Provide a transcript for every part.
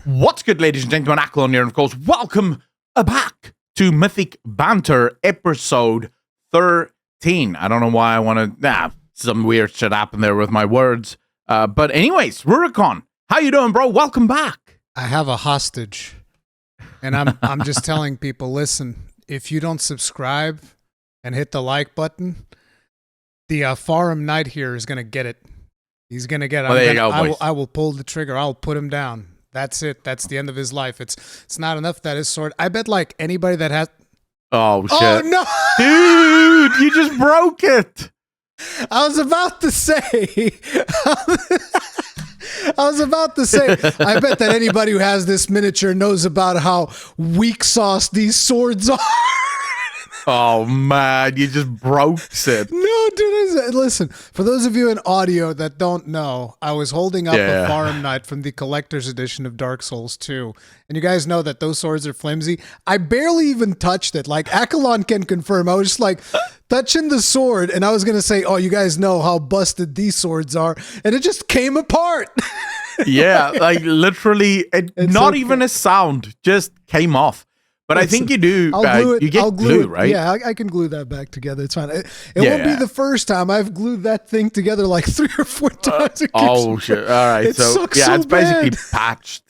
What's good, ladies and gentlemen? Acklon here, and of course, welcome back to Mythic Banter, episode 13. I don't know why I want to... some weird shit happened there with my words. But anyways, Rurikon, how you doing, bro? Welcome back. I have a hostage, and I'm just telling people, listen, if you don't subscribe and hit the like button, the Forum Knight here is going to get it. He's going to get it. I will pull the trigger. I'll put him down. That's it. That's the end of his life. It's not enough that his sword... I bet like anybody that has... Oh, shit. Oh, no! Dude, you just broke it. I was about to say... I bet that anybody who has this miniature knows about how weak sauce these swords are. Oh, man, you just broke it. No, dude, listen, for those of you in audio that don't know, I was holding up a Forum Knight from the collector's edition of Dark Souls 2, and you guys know that those swords are flimsy. I barely even touched it. Like, Acklon can confirm. I was just like touching the sword, and I was going to say, oh, you guys know how busted these swords are, and it just came apart. Yeah, like literally, not even a sound, just came off. But I think you do. You get glue, right? Yeah, I can glue that back together. It's fine. It won't be the first time. I've glued that thing together like 3 or 4 times. Oh shit! All right, it sucks so it's basically patched.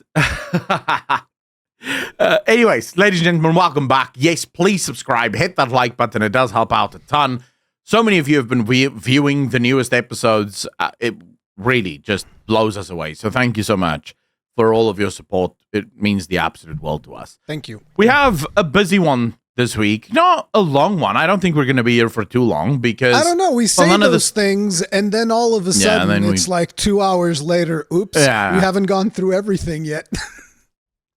Anyways, ladies and gentlemen, welcome back. Yes, please subscribe. Hit that like button. It does help out a ton. So many of you have been viewing the newest episodes. It really just blows us away. So thank you so much for all of your support. It means the absolute world to us. Thank you. We have a busy one this week. Not a long one. I don't think we're going to be here for too long because... I don't know. We say those things and then all of a sudden it's like 2 hours later. Oops, we haven't gone through everything yet.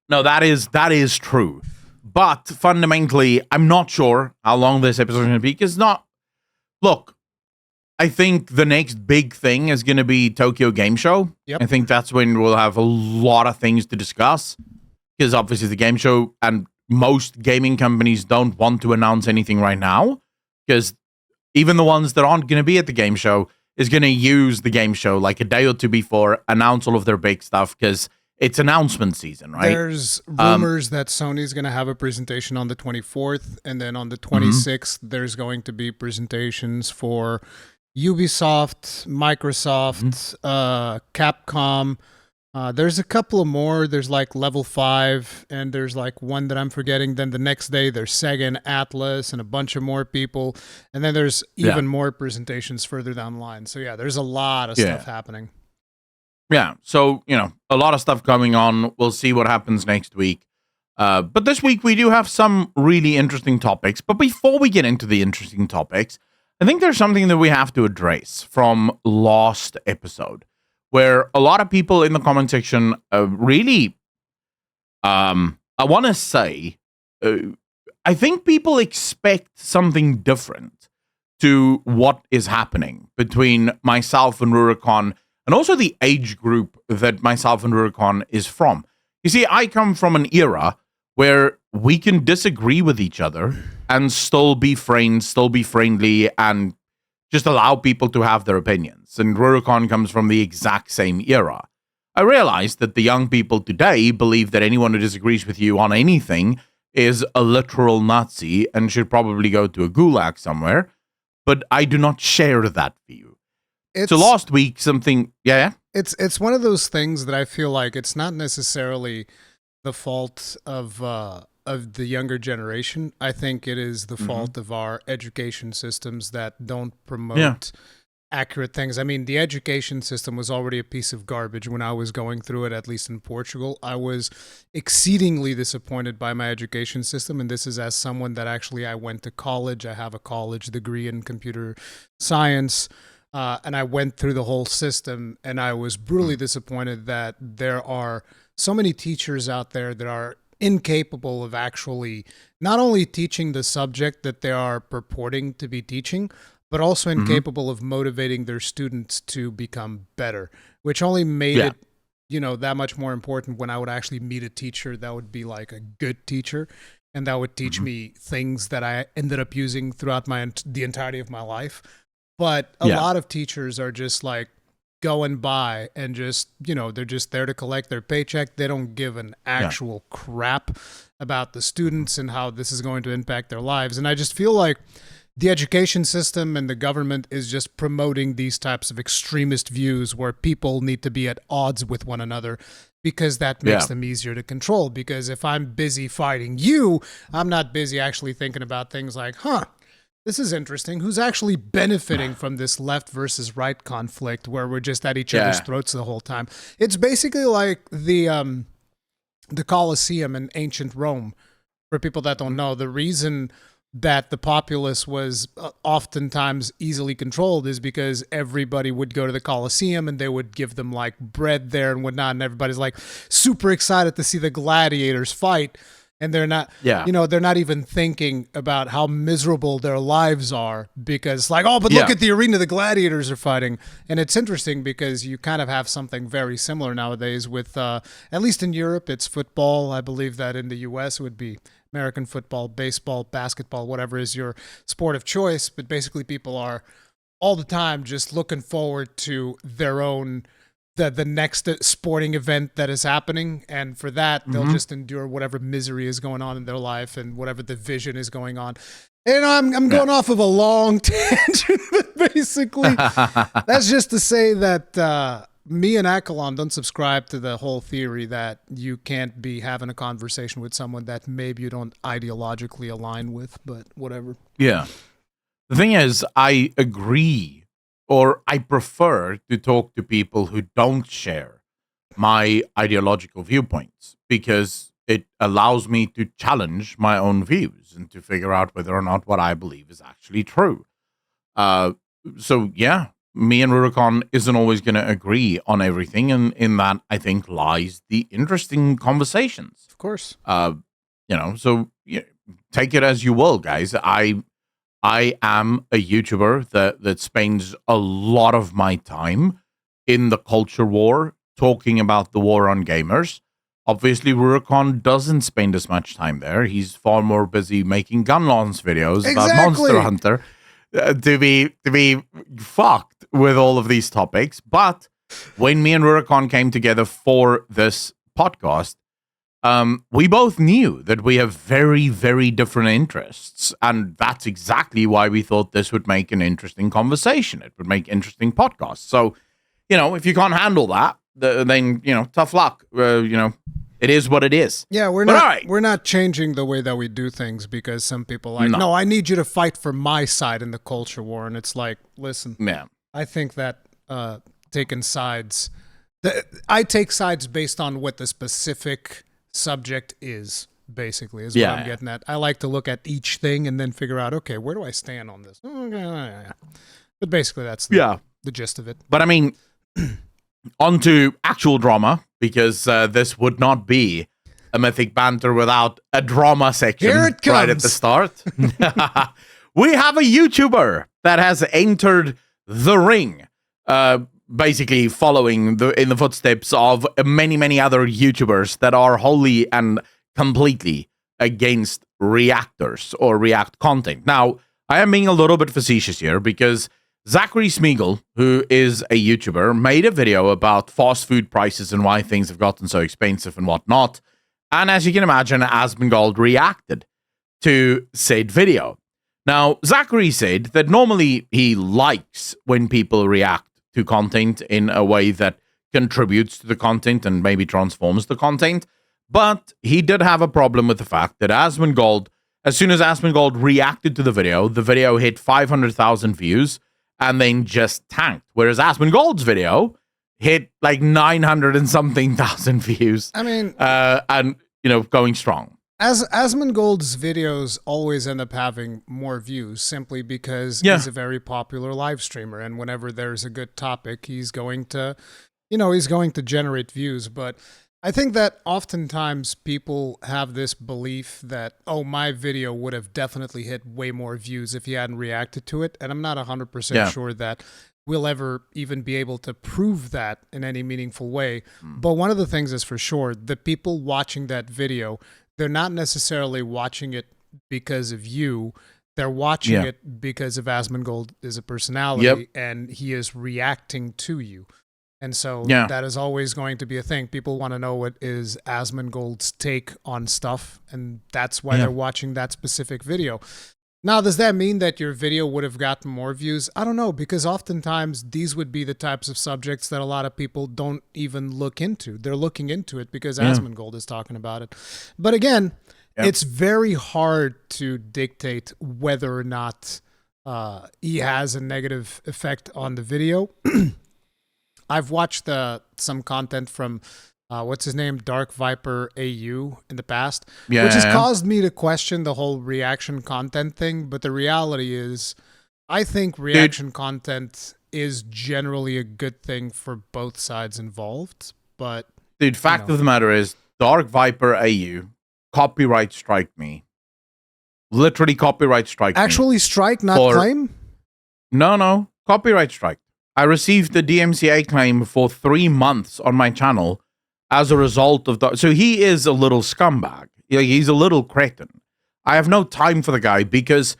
No, that is true. But fundamentally, I'm not sure how long this episode is going to be because Look, I think the next big thing is going to be Tokyo Game Show. Yep. I think that's when we'll have a lot of things to discuss because obviously the game show and most gaming companies don't want to announce anything right now because even the ones that aren't going to be at the game show is going to use the game show like a day or two before, announce all of their big stuff because it's announcement season, right? There's rumors that Sony's going to have a presentation on the 24th, and then on the 26th, there's going to be presentations for Ubisoft, Microsoft, Capcom. There's a couple of more. There's like Level 5, and there's like one that I'm forgetting. Then the next day, there's Sega and Atlas and a bunch of more people. And then there's even more presentations further down the line. So yeah, there's a lot of stuff happening. Yeah, so, a lot of stuff going on. We'll see what happens next week. But this week, we do have some really interesting topics. But before we get into the interesting topics, I think there's something that we have to address from last episode, where a lot of people in the comment section really, I want to say, I think people expect something different to what is happening between myself and Rurikon, and also the age group that myself and Rurikon is from. You see, I come from an era where we can disagree with each other and still be friends, still be friendly, and just allow people to have their opinions. And Rurikon comes from the exact same era. I realize that the young people today believe that anyone who disagrees with you on anything is a literal Nazi and should probably go to a gulag somewhere, but I do not share that view. So last week, something... Yeah? It's one of those things that I feel like it's not necessarily the fault of the younger generation. I think it is the fault of our education systems that don't promote accurate things. I mean, the education system was already a piece of garbage when I was going through it, at least in Portugal. I was exceedingly disappointed by my education system, and this is as someone that actually I went to college. I have a college degree in computer science. And I went through the whole system, and I was brutally disappointed that there are so many teachers out there that are incapable of actually not only teaching the subject that they are purporting to be teaching, but also incapable of motivating their students to become better, which only made it, that much more important when I would actually meet a teacher that would be like a good teacher, and that would teach me things that I ended up using throughout the entirety of my life. But a lot of teachers are just like going by and just, they're just there to collect their paycheck. They don't give an actual crap about the students and how this is going to impact their lives. And I just feel like the education system and the government is just promoting these types of extremist views where people need to be at odds with one another because that makes them easier to control. Because if I'm busy fighting you, I'm not busy actually thinking about things like, this is interesting. Who's actually benefiting from this left versus right conflict where we're just at each other's throats the whole time? It's basically like the Colosseum in ancient Rome. For people that don't know, the reason that the populace was oftentimes easily controlled is because everybody would go to the Colosseum and they would give them like bread there and whatnot, and everybody's like super excited to see the gladiators fight, and they're not, they're not even thinking about how miserable their lives are because like, but look at the arena the gladiators are fighting. And it's interesting because you kind of have something very similar nowadays with, at least in Europe, it's football. I believe that in the US it would be American football, baseball, basketball, whatever is your sport of choice. But basically people are all the time just looking forward to their own, the next sporting event that is happening. And for that, they'll just endure whatever misery is going on in their life and whatever division is going on. And I'm going off of a long tangent, but basically that's just to say that me and Akalon don't subscribe to the whole theory that you can't be having a conversation with someone that maybe you don't ideologically align with, but whatever. Yeah. The thing is, I agree, or I prefer to talk to people who don't share my ideological viewpoints because it allows me to challenge my own views and to figure out whether or not what I believe is actually true. So, yeah. Me and Rurikon isn't always going to agree on everything, and in that, I think, lies the interesting conversations. Of course. So take it as you will, guys. I am a YouTuber that spends a lot of my time in the culture war, talking about the war on gamers. Obviously, Rurikon doesn't spend as much time there. He's far more busy making gun launch videos about Monster Hunter. To be fucked with all of these topics. But when me and Rurikon came together for this podcast, we both knew that we have very, very different interests. And that's exactly why we thought this would make an interesting conversation. It would make interesting podcasts. So, if you can't handle that, then, tough luck. It is what it is. Yeah, we're not changing the way that we do things because some people are like, no, I need you to fight for my side in the culture war. And it's like, listen, I think that taking sides, I take sides based on what the specific subject is, basically, is what I'm getting at. I like to look at each thing and then figure out, okay, where do I stand on this? But basically, that's the gist of it. But I mean, on to actual drama, because this would not be a Mythic Banter without a drama section. Here it comes. Right at the start. We have a YouTuber that has entered the ring, basically following in the footsteps of many, many other YouTubers that are wholly and completely against reactors or react content. Now, I am being a little bit facetious here because Zachary Smeagol, who is a YouTuber, made a video about fast food prices and why things have gotten so expensive and whatnot. And as you can imagine, Asmongold reacted to said video. Now, Zachary said that normally he likes when people react to content in a way that contributes to the content and maybe transforms the content. But he did have a problem with the fact that Asmongold, as soon as Asmongold reacted to the video hit 500,000 views and then just tanked. Whereas Asmongold's video hit like 900 and something thousand views. I mean, and going strong. As Asmongold's videos always end up having more views simply because he's a very popular live streamer, and whenever there's a good topic, he's going to generate views. But I think that oftentimes people have this belief that, my video would have definitely hit way more views if he hadn't reacted to it. And I'm not 100% sure that we'll ever even be able to prove that in any meaningful way. But one of the things is for sure, the people watching that video, they're not necessarily watching it because of you. They're watching it because of Asmongold as a personality and he is reacting to you. And so Yeah. that is always going to be a thing. People want to know what is Asmongold's take on stuff, and that's why they're watching that specific video. Now, does that mean that your video would have gotten more views? I don't know, because oftentimes these would be the types of subjects that a lot of people don't even look into. They're looking into it because Asmongold is talking about it. But again, it's very hard to dictate whether or not he has a negative effect on the video. I've watched some content from what's his name, Dark Viper AU in the past, which has caused me to question the whole reaction content thing. But the reality is, I think reaction content is generally a good thing for both sides involved. But fact of the matter is, Dark Viper AU copyright strike me. Literally copyright strike. Actually, strike, not claim. No, copyright strike. I received the DMCA claim for 3 months on my channel as a result of that. So he is a little scumbag. He's a little cretin. I have no time for the guy because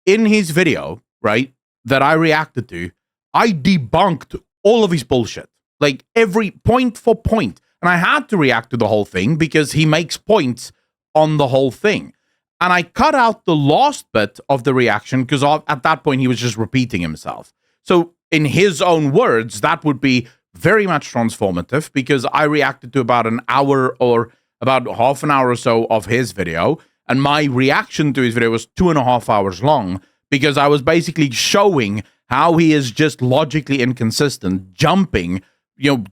in his video, right, that I reacted to, I debunked all of his bullshit. Like every point for point. And I had to react to the whole thing because he makes points on the whole thing. And I cut out the last bit of the reaction because at that point he was just repeating himself. So in his own words, that would be very much transformative because I reacted to about an hour or about half an hour or so of his video. And my reaction to his video was 2.5 hours long because I was basically showing how he is just logically inconsistent, jumping,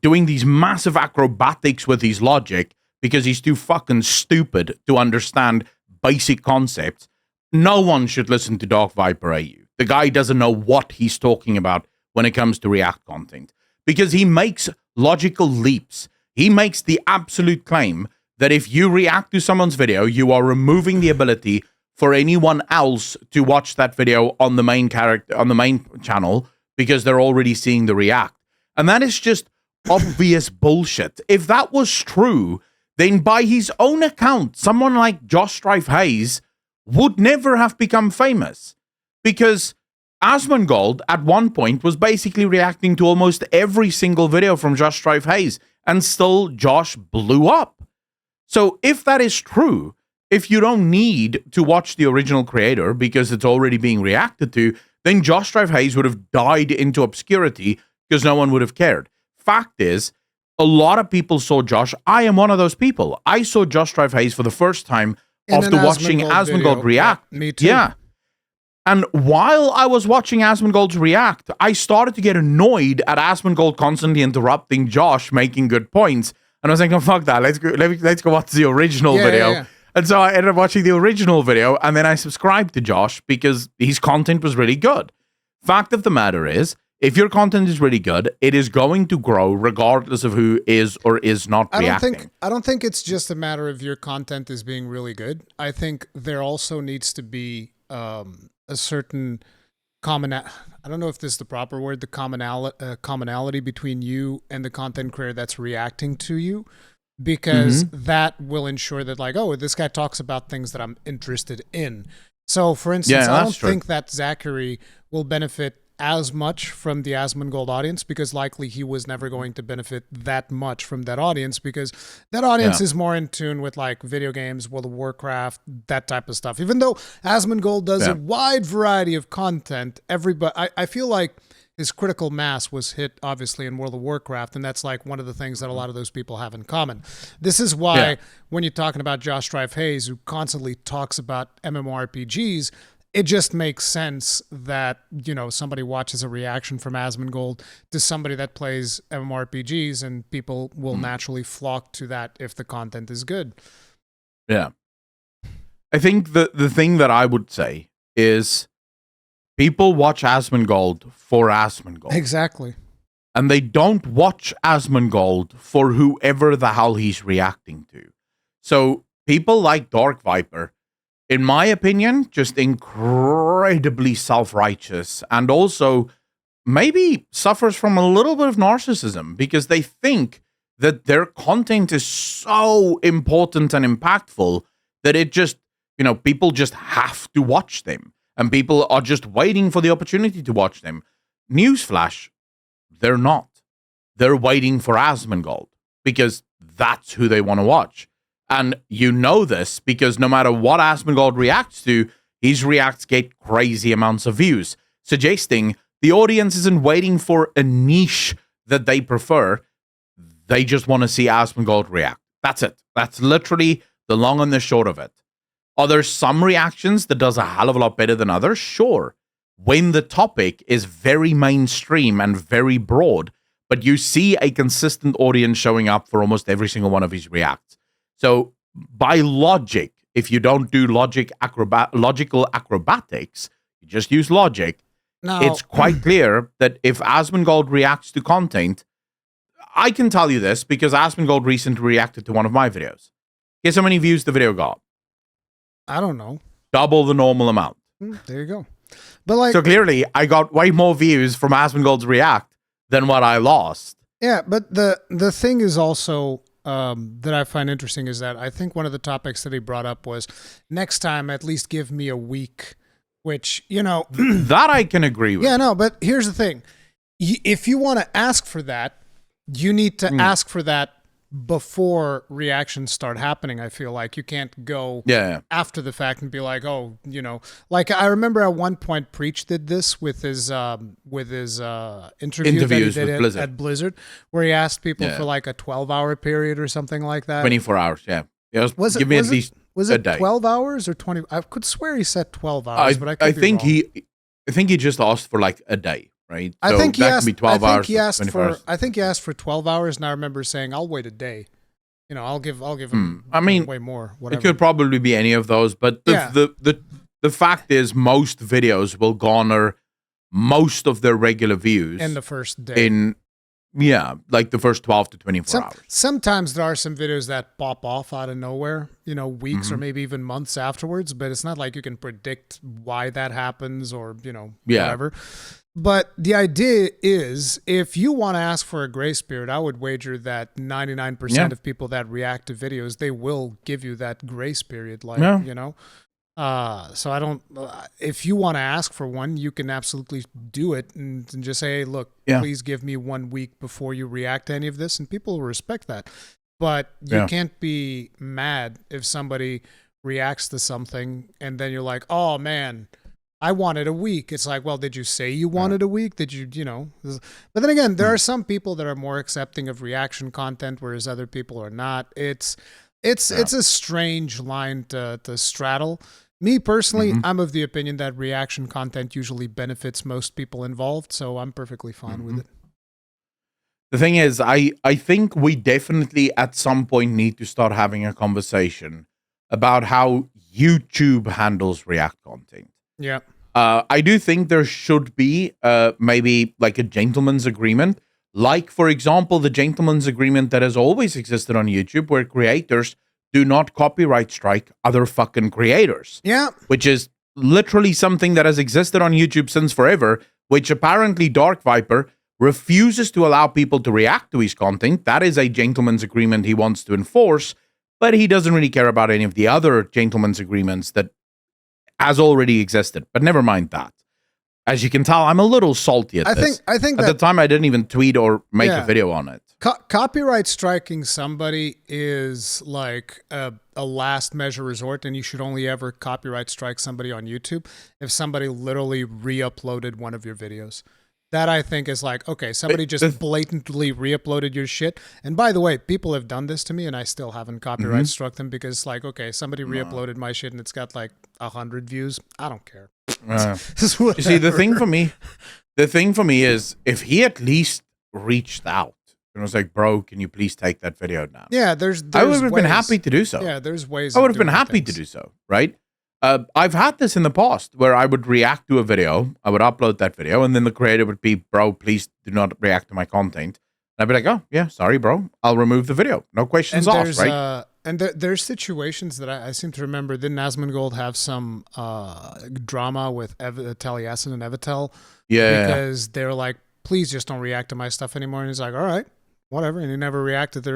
doing these massive acrobatics with his logic because he's too fucking stupid to understand basic concepts. No one should listen to Dark Viper AU. The guy doesn't know what he's talking about when it comes to React content because he makes logical leaps. He makes the absolute claim that if you react to someone's video, you are removing the ability for anyone else to watch that video on the main channel because they're already seeing the react. And that is just obvious bullshit. If that was true, then by his own account, someone like Josh Strife Hayes would never have become famous because Asmongold at one point was basically reacting to almost every single video from Josh Strife Hayes, and still Josh blew up. So if that is true, if you don't need to watch the original creator because it's already being reacted to, then Josh Strife Hayes would have died into obscurity because no one would have cared. Fact is, a lot of people saw Josh. I am one of those people. I saw Josh Strife Hayes for the first time after watching Asmongold react. Me too. Yeah. And while I was watching Asmongold's react, I started to get annoyed at Asmongold constantly interrupting Josh, making good points. And I was like, no, fuck that. Let's go watch the original video. Yeah. And so I ended up watching the original video, and then I subscribed to Josh because his content was really good. Fact of the matter is, if your content is really good, it is going to grow regardless of who is or is not reacting. I don't think it's just a matter of your content is being really good. I think there also needs to be a certain I don't know if this is the proper word, the commonality between you and the content creator that's reacting to you, because that will ensure that, like, oh, this guy talks about things that I'm interested in. So, for instance, I don't think that Zachary will benefit as much from the Asmongold audience because likely he was never going to benefit that much from that audience because that audience is more in tune with like video games, World of Warcraft, that type of stuff. Even though Asmongold does a wide variety of content, I feel like his critical mass was hit obviously in World of Warcraft, and that's like one of the things that a lot of those people have in common. This is why when you're talking about Josh Strife Hayes, who constantly talks about MMORPGs, it just makes sense that, somebody watches a reaction from Asmongold to somebody that plays MMORPGs, and people will naturally flock to that if the content is good. Yeah. I think the thing that I would say is people watch Asmongold for Asmongold. Exactly. And they don't watch Asmongold for whoever the hell he's reacting to. So people like Dark Viper, in my opinion, just incredibly self-righteous, and also maybe suffers from a little bit of narcissism because they think that their content is so important and impactful that it just, people just have to watch them, and people are just waiting for the opportunity to watch them. Newsflash, they're not. they're waiting for Asmongold because that's who they want to watch. And you know this because no matter what Asmongold reacts to, his reacts get crazy amounts of views, suggesting the audience isn't waiting for a niche that they prefer. They just want to see Asmongold react. That's it. That's literally the long and the short of it. Are there some reactions that does a hell of a lot better than others? Sure. When the topic is very mainstream and very broad, but you see a consistent audience showing up for almost every single one of his reacts. So by logic, if you don't do logical acrobatics, you just use logic, it's quite clear that if Asmongold reacts to content, I can tell you this because Asmongold recently reacted to one of my videos. Guess how many views the video got? I don't know. Double the normal amount. There you go. But like, so clearly, I got way more views from Asmongold's react than what I lost. Yeah, but the thing is also that I find interesting is that I think one of the topics that he brought up was next time at least give me a week, which, you know. That I can agree with. Yeah, no, but here's the thing. If you want to ask for that, you need to ask for that before reactions start happening. I feel like you can't go after the fact and be like, oh, you know, like I remember at one point Preach did this with his interviews that he did at Blizzard, where he asked people for like a 12-hour period or something like that. 24 hours, yeah. Was it 12 hours or 20? I could swear he said 12 hours, but I think he just asked for like a day. Right. I think he asked. Be 12 hours. I think he asked for 12 hours, and I remember saying, "I'll wait a day." You know, I'll give him. I mean, way more. Whatever. It could probably be any of those, but the fact is, most videos will garner most of their regular views in the first day. Like the first 12 to 24 hours. Sometimes there are some videos that pop off out of nowhere, you know, weeks or maybe even months afterwards, but it's not like you can predict why that happens or, you know, whatever. But the idea is, if you want to ask for a grace period, I would wager that 99% of people that react to videos, they will give you that grace period, like, you know. So I don't, if you want to ask for one, you can absolutely do it and just say, hey, look, please give me 1 week before you react to any of this. And people will respect that. But you can't be mad if somebody reacts to something and then you're like, oh man, I wanted a week. It's like, well, did you say you wanted a week? Did you, you know? But then again, there are some people that are more accepting of reaction content, whereas other people are not. It's a strange line to straddle. Me personally, I'm of the opinion that reaction content usually benefits most people involved, so I'm perfectly fine with it. The thing is, I think we definitely at some point need to start having a conversation about how YouTube handles react content. Yeah. I do think there should be maybe like a gentleman's agreement. Like, for example, the gentleman's agreement that has always existed on YouTube where creators do not copyright strike other fucking creators. Yeah. Which is literally something that has existed on YouTube since forever, which apparently Dark Viper refuses to allow people to react to his content. That is a gentleman's agreement he wants to enforce, but he doesn't really care about any of the other gentleman's agreements that has already existed, but never mind that. As you can tell, I'm a little salty at this. I think at the time I didn't even tweet or make a video on it. Copyright striking somebody is like a last measure resort, and you should only ever copyright strike somebody on YouTube if somebody literally re-uploaded one of your videos. That I think is like, okay, somebody just blatantly re-uploaded your shit. And by the way, people have done this to me and I still haven't copyright struck them because like, okay, somebody re-uploaded my shit and it's got like 100 views. I don't care. You see, the thing for me is if he at least reached out and was like, bro, can you please take that video down? Yeah, there's I would have been happy to do so. Yeah, there's ways. I would have been happy to do so, right? I've had this in the past where I would react to a video, I would upload that video, and then the creator would be, bro, please do not react to my content. And I'd be like, oh, yeah, sorry, bro. I'll remove the video. No questions asked, right? And there's situations that I seem to remember. Didn't Asmongold have some drama with Taliesin and Evitel? Yeah. Because they were like, please just don't react to my stuff anymore. And he's like, all right, whatever, and you never reacted.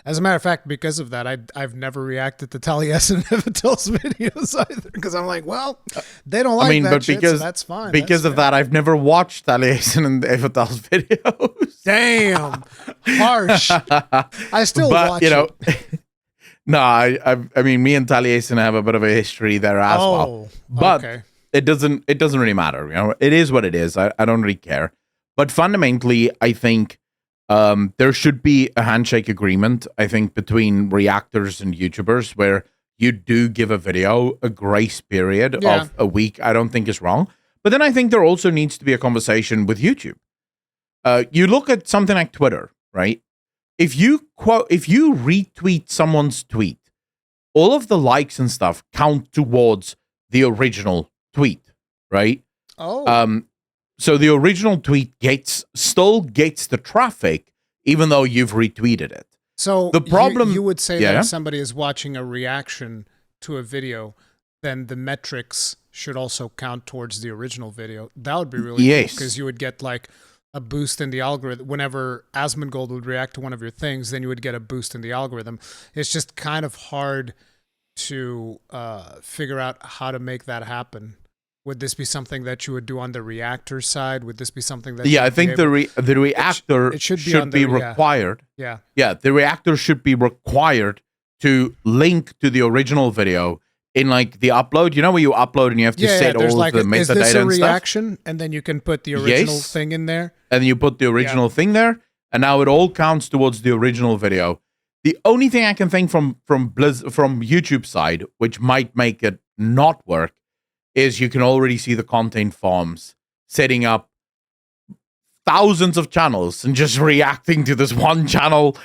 As a matter of fact, because of that, I've never reacted to Taliesin and Evital's videos either, because I'm like, well, they don't like that shit, so that's fine. Because of that, I've never watched Taliesin and Evital's videos. Damn, harsh. I still watch it. No, I mean, me and Taliesin have a bit of a history there as well. But it doesn't really matter. It is what it is. I don't really care. But fundamentally, I think there should be a handshake agreement, I think, between reactors and YouTubers where you do give a video a grace period of a week. I don't think is wrong. But then I think there also needs to be a conversation with YouTube. You look at something like Twitter, right? If you retweet someone's tweet, all of the likes and stuff count towards the original tweet, right? Oh. So the original tweet still gets the traffic, even though you've retweeted it. So the problem you would say that if somebody is watching a reaction to a video, then the metrics should also count towards the original video. That would be really cool, because you would get like a boost in the algorithm. Whenever Asmongold would react to one of your things, then you would get a boost in the algorithm. It's just kind of hard to figure out how to make that happen. Would this be something that you would do on the reactor side? Would this be something that... I think the reactor should be required. Yeah, the reactor should be required to link to the original video in like the upload. You know where you upload and you have to set all like the metadata and stuff? Is this a reaction? And then you can put the original thing in there? And you put the original thing there, and now it all counts towards the original video. The only thing I can think from YouTube side, which might make it not work, is you can already see the content farms setting up thousands of channels and just reacting to this one channel,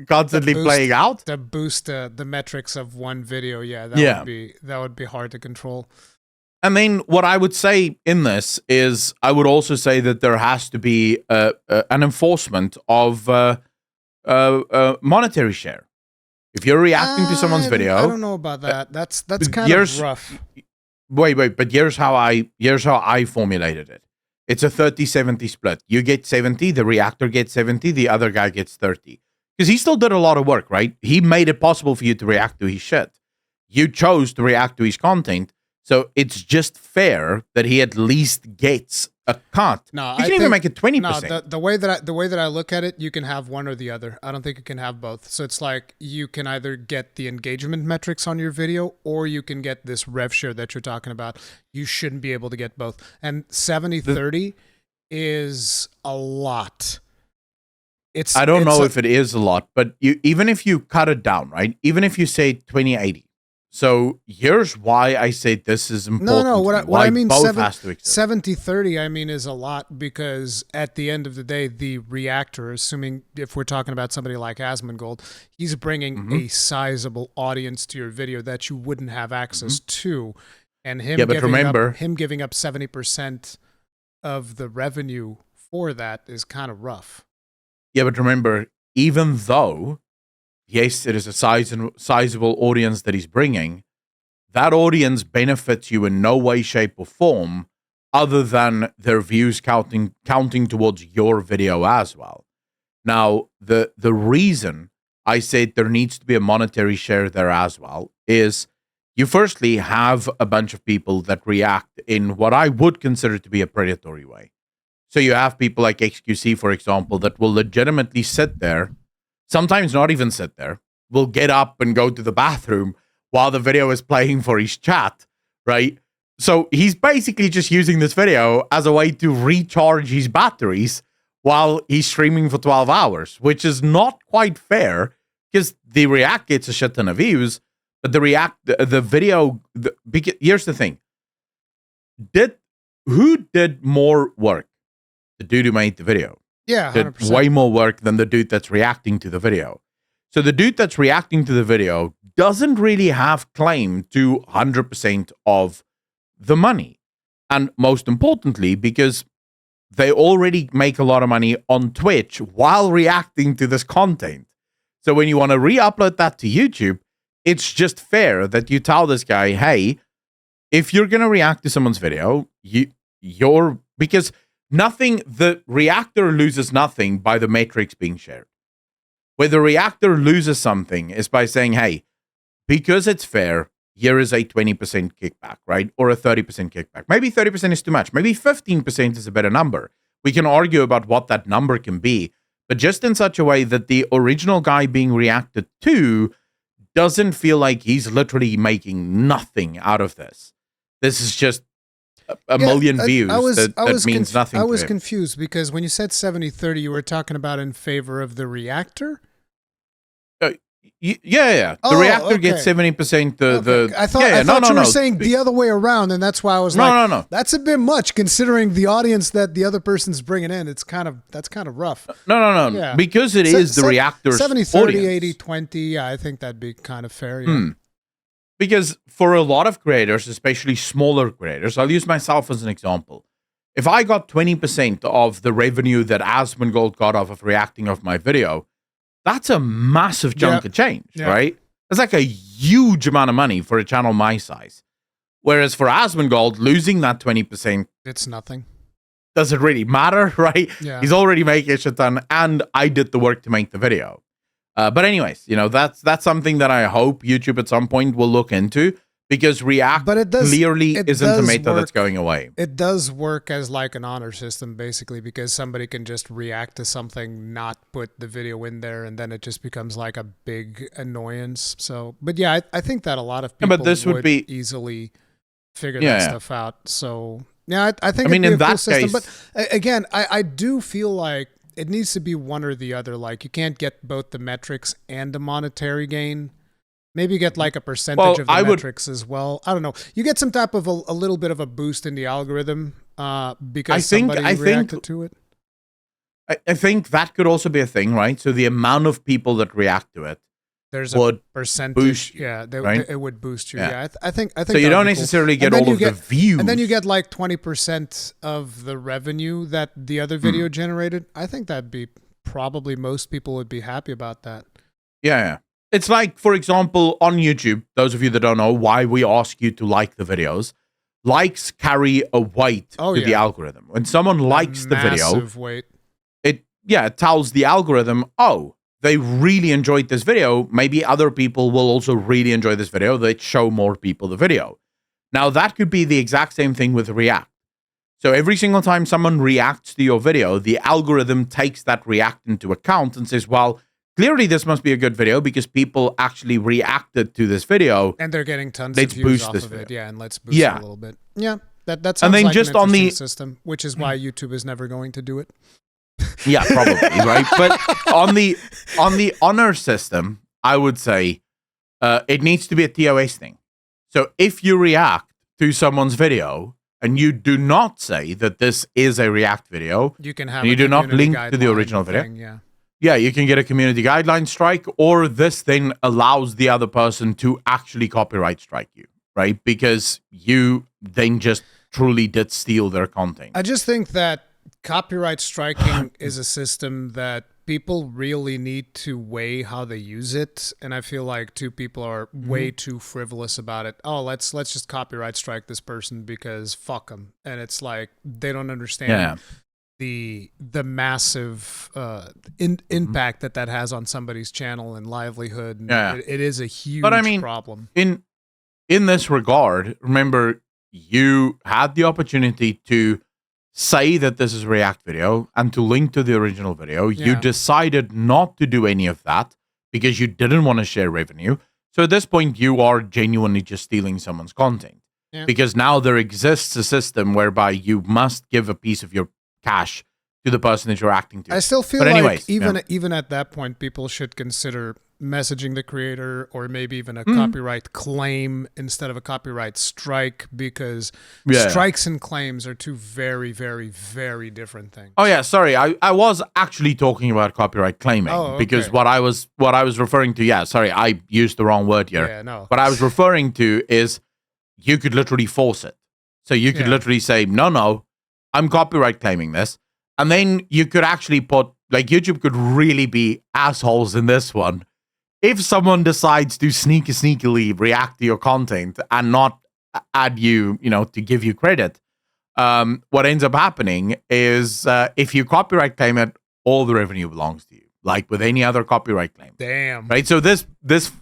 constantly playing out. To boost the metrics of one video, that would be hard to control. And then what I would say in this is I would also say that there has to be an enforcement of monetary share. If you're reacting to someone's video... I don't know about that. That's kind of rough. Wait, but here's how I formulated it. It's a 30-70 split. You get 70, the reactor gets 70, the other guy gets 30. Because he still did a lot of work, right? He made it possible for you to react to his shit. You chose to react to his content, so it's just fair that he at least gets a cut. No, you can even make it 20%. No, the way that I look at it, you can have one or the other. I don't think you can have both. So it's like you can either get the engagement metrics on your video, or you can get this rev share that you're talking about. You shouldn't be able to get both. And 70-30 is a lot. I don't know if it is a lot, but even if you cut it down, right? Even if you say 20-80. So here's why I say this is important. No, what I mean, 70-30, I mean, is a lot, because at the end of the day, the reactor, assuming if we're talking about somebody like Asmongold, he's bringing a sizable audience to your video that you wouldn't have access to. And him giving up 70% of the revenue for that is kind of rough. Yeah, but remember, even though... yes, it is a sizable audience that he's bringing. That audience benefits you in no way, shape, or form other than their views counting towards your video as well. Now, the reason I said there needs to be a monetary share there as well is you firstly have a bunch of people that react in what I would consider to be a predatory way. So you have people like XQC, for example, that will legitimately sit there, sometimes not even sit there, will get up and go to the bathroom while the video is playing for his chat, right? So he's basically just using this video as a way to recharge his batteries while he's streaming for 12 hours, which is not quite fair, because the React gets a shit ton of views, but here's the thing. Who did more work? The dude who made the video. Yeah, 100%. Did way more work than the dude that's reacting to the video. So the dude that's reacting to the video doesn't really have claim to 100% of the money. And most importantly, because they already make a lot of money on Twitch while reacting to this content. So when you want to re-upload that to YouTube, it's just fair that you tell this guy, hey, if you're going to react to someone's video, because the reactor loses nothing by the metrics being shared. Where the reactor loses something is by saying, hey, because it's fair, here is a 20% kickback, right? Or a 30% kickback. Maybe 30% is too much. Maybe 15% is a better number. We can argue about what that number can be, but just in such a way that the original guy being reacted to doesn't feel like he's literally making nothing out of this. This is just a million views that means nothing. I was confused because when you said 70-30, you were talking about in favor of the reactor? Yeah. The reactor gets 70%. I thought you were saying the other way around, and that's why I was no. That's a bit much considering the audience that the other person's bringing in. That's kind of rough. No. Yeah. Because it is the reactor's 70-30, 80-20. Yeah, I think that'd be kind of fair. Yeah. Because for a lot of creators, especially smaller creators, I'll use myself as an example. If I got 20% of the revenue that Asmongold got off of reacting of my video, that's a massive chunk of change, right? It's like a huge amount of money for a channel my size. Whereas for Asmongold, losing that 20%... it's nothing. Does it really matter, right? Yeah. He's already making a shit ton, and I did the work to make the video. But anyways, that's something that I hope YouTube at some point will look into, because React clearly isn't a meta that's going away. It does work as like an honor system, basically, because somebody can just react to something, not put the video in there, and then it just becomes like a big annoyance. So, but yeah, I think that a lot of people would easily figure that stuff out. So, yeah, I think it'd be a cool system. But again, I do feel like it needs to be one or the other. Like, you can't get both the metrics and the monetary gain. Maybe get like a percentage of the metrics as well. I don't know. You get some type of a little bit of a boost in the algorithm because somebody reacted to it. I think that could also be a thing, right? So the amount of people that react to it, there's a percentage. Boost you, right? It would boost you. Yeah, I think. So you don't necessarily get all of the views, and then you get like 20% of the revenue that the other video generated. I think that'd be probably most people would be happy about that. Yeah. It's like, for example, on YouTube, those of you that don't know why we ask you to like the videos, likes carry a weight to the algorithm. When someone likes the video, weight. It tells the algorithm, oh, they really enjoyed this video. Maybe other people will also really enjoy this video. They show more people the video. Now, that could be the exact same thing with React. So every single time someone reacts to your video, the algorithm takes that react into account and says, well, clearly this must be a good video because people actually reacted to this video. And they're getting tons of views off of it. Yeah, and let's boost it a little bit. Yeah, that sounds and then like just an interesting system, which is why YouTube is never going to do it. Yeah, probably, right? But on the honor system, I would say it needs to be a TOS thing. So if you react to someone's video and you do not say that this is a React video, you can have you do not link to the original video. Yeah, you can get a community guideline strike, or this then allows the other person to actually copyright strike you, right? Because you then just truly did steal their content. I just think that copyright striking is a system that people really need to weigh how they use it, and I feel like two people are way too frivolous about it. Oh, let's just copyright strike this person because fuck them, and it's like they don't understand the massive impact that has on somebody's channel and livelihood. And it is a huge problem. In this regard, remember, you had the opportunity to say that this is a React video and to link to the original video. You decided not to do any of that because you didn't want to share revenue. So at this point, you are genuinely just stealing someone's content. Because now there exists a system whereby you must give a piece of your cash to the person that you're acting to. I still feel like even at that point, people should consider messaging the creator or maybe even a copyright claim instead of a copyright strike, because strikes and claims are two very, very, very different things. Oh yeah, sorry. I was actually talking about copyright claiming because what I was referring to, sorry, I used the wrong word here. Yeah, no. What I was referring to is you could literally force it. So you could literally say, no, I'm copyright claiming this. And then you could actually put, like, YouTube could really be assholes in this one. If someone decides to sneakily react to your content and not add you, to give you credit, what ends up happening is if you copyright claim it, all the revenue belongs to you. like with any other copyright claim. Damn. Right? So this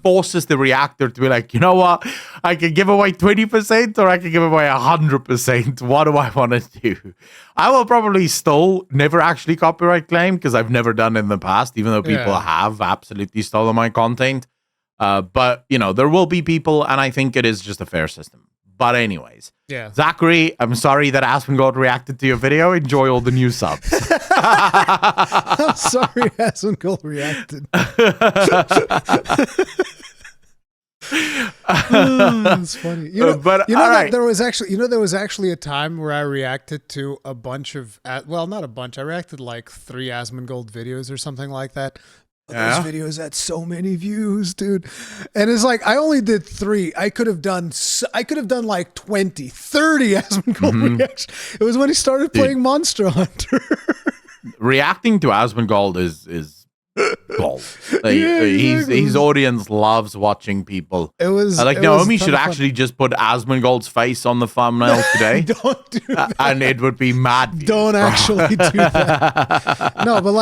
forces the reactor to be like, you know what? I can give away 20% or I can give away 100%. What do I want to do? I will probably still never actually copyright claim because I've never done it in the past, even though people have absolutely stolen my content. But, there will be people, and I think it is just a fair system. But anyways, Zachary, I'm sorry that Asmongold reacted to your video. Enjoy all the new subs. I'm sorry Asmongold reacted. It's funny. There was actually a time where I reacted to a bunch of, not a bunch. I reacted like 3 Asmongold videos or something like that. Those videos had so many views, dude. And it's like, I only did 3. I could have done like 20, 30 Asmongold reactions. It was when he started playing Monster Hunter. Reacting to Asmongold is gold. His audience loves watching people. Naomi should actually just put Asmongold's face on the thumbnail today. Don't do that. And it would be mad views. Don't actually do that. No, but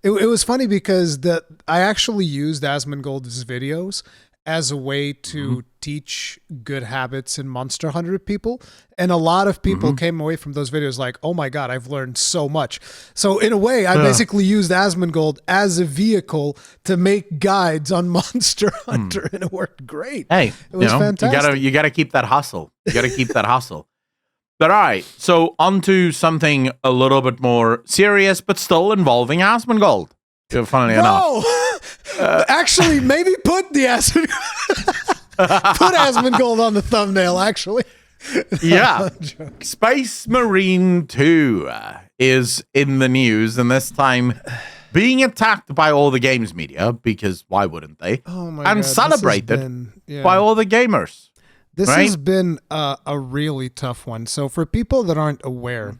it was funny because I actually used Asmongold's videos as a way to teach good habits in Monster Hunter people. And a lot of people came away from those videos like, oh my God, I've learned so much. So in a way, I basically used Asmongold as a vehicle to make guides on Monster Hunter, and it worked great. Hey, it was fantastic. You gotta keep that hustle. But all right, so on to something a little bit more serious, but still involving Asmongold. Funnily enough. Actually, maybe put the Asmongold on the thumbnail, actually. Yeah. Space Marine 2 is in the news, and this time being attacked by all the games media, because why wouldn't they? Oh my God, and celebrated by all the gamers. This has been a really tough one. So for people that aren't aware,